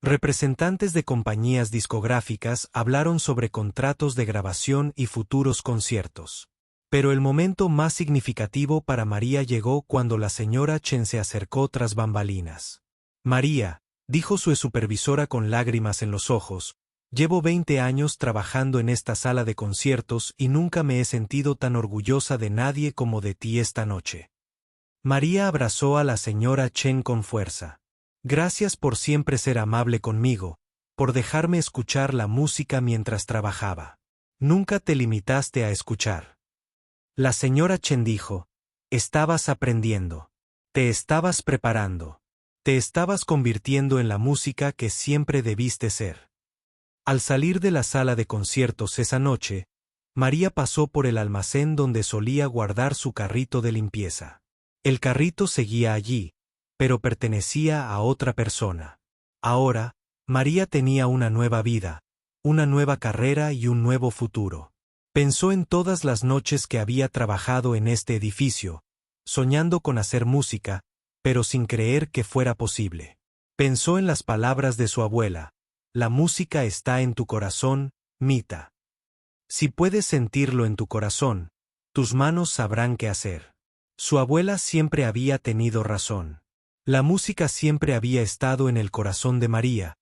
Representantes de compañías discográficas hablaron sobre contratos de grabación y futuros conciertos. Pero el momento más significativo para María llegó cuando la señora Chen se acercó tras bambalinas. María, dijo su supervisora con lágrimas en los ojos, llevo 20 años trabajando en esta sala de conciertos y nunca me he sentido tan orgullosa de nadie como de ti esta noche. María abrazó a la señora Chen con fuerza. Gracias por siempre ser amable conmigo, por dejarme escuchar la música mientras trabajaba. Nunca te limitaste a escuchar. La señora Chen dijo, estabas aprendiendo. Te estabas preparando. Te estabas convirtiendo en la música que siempre debiste ser. Al salir de la sala de conciertos esa noche, María pasó por el almacén donde solía guardar su carrito de limpieza. El carrito seguía allí, pero pertenecía a otra persona. Ahora, María tenía una nueva vida, una nueva carrera y un nuevo futuro. Pensó en todas las noches que había trabajado en este edificio, soñando con hacer música, pero sin creer que fuera posible. Pensó en las palabras de su abuela, la música está en tu corazón, Mita. Si puedes sentirlo en tu corazón, tus manos sabrán qué hacer. Su abuela siempre había tenido razón. La música siempre había estado en el corazón de María,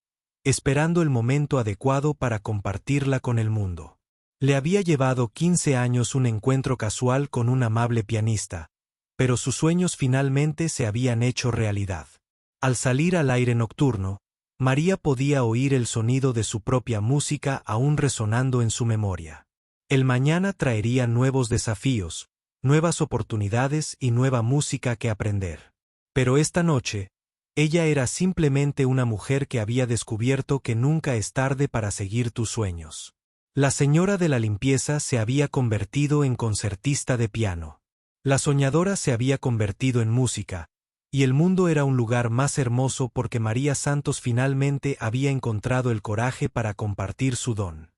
esperando el momento adecuado para compartirla con el mundo. Le había llevado 15 años un encuentro casual con un amable pianista, pero sus sueños finalmente se habían hecho realidad. Al salir al aire nocturno, María podía oír el sonido de su propia música aún resonando en su memoria. El mañana traería nuevos desafíos, nuevas oportunidades y nueva música que aprender. Pero esta noche, ella era simplemente una mujer que había descubierto que nunca es tarde para seguir tus sueños. La señora de la limpieza se había convertido en concertista de piano. La soñadora se había convertido en música, y el mundo era un lugar más hermoso porque María Santos finalmente había encontrado el coraje para compartir su don.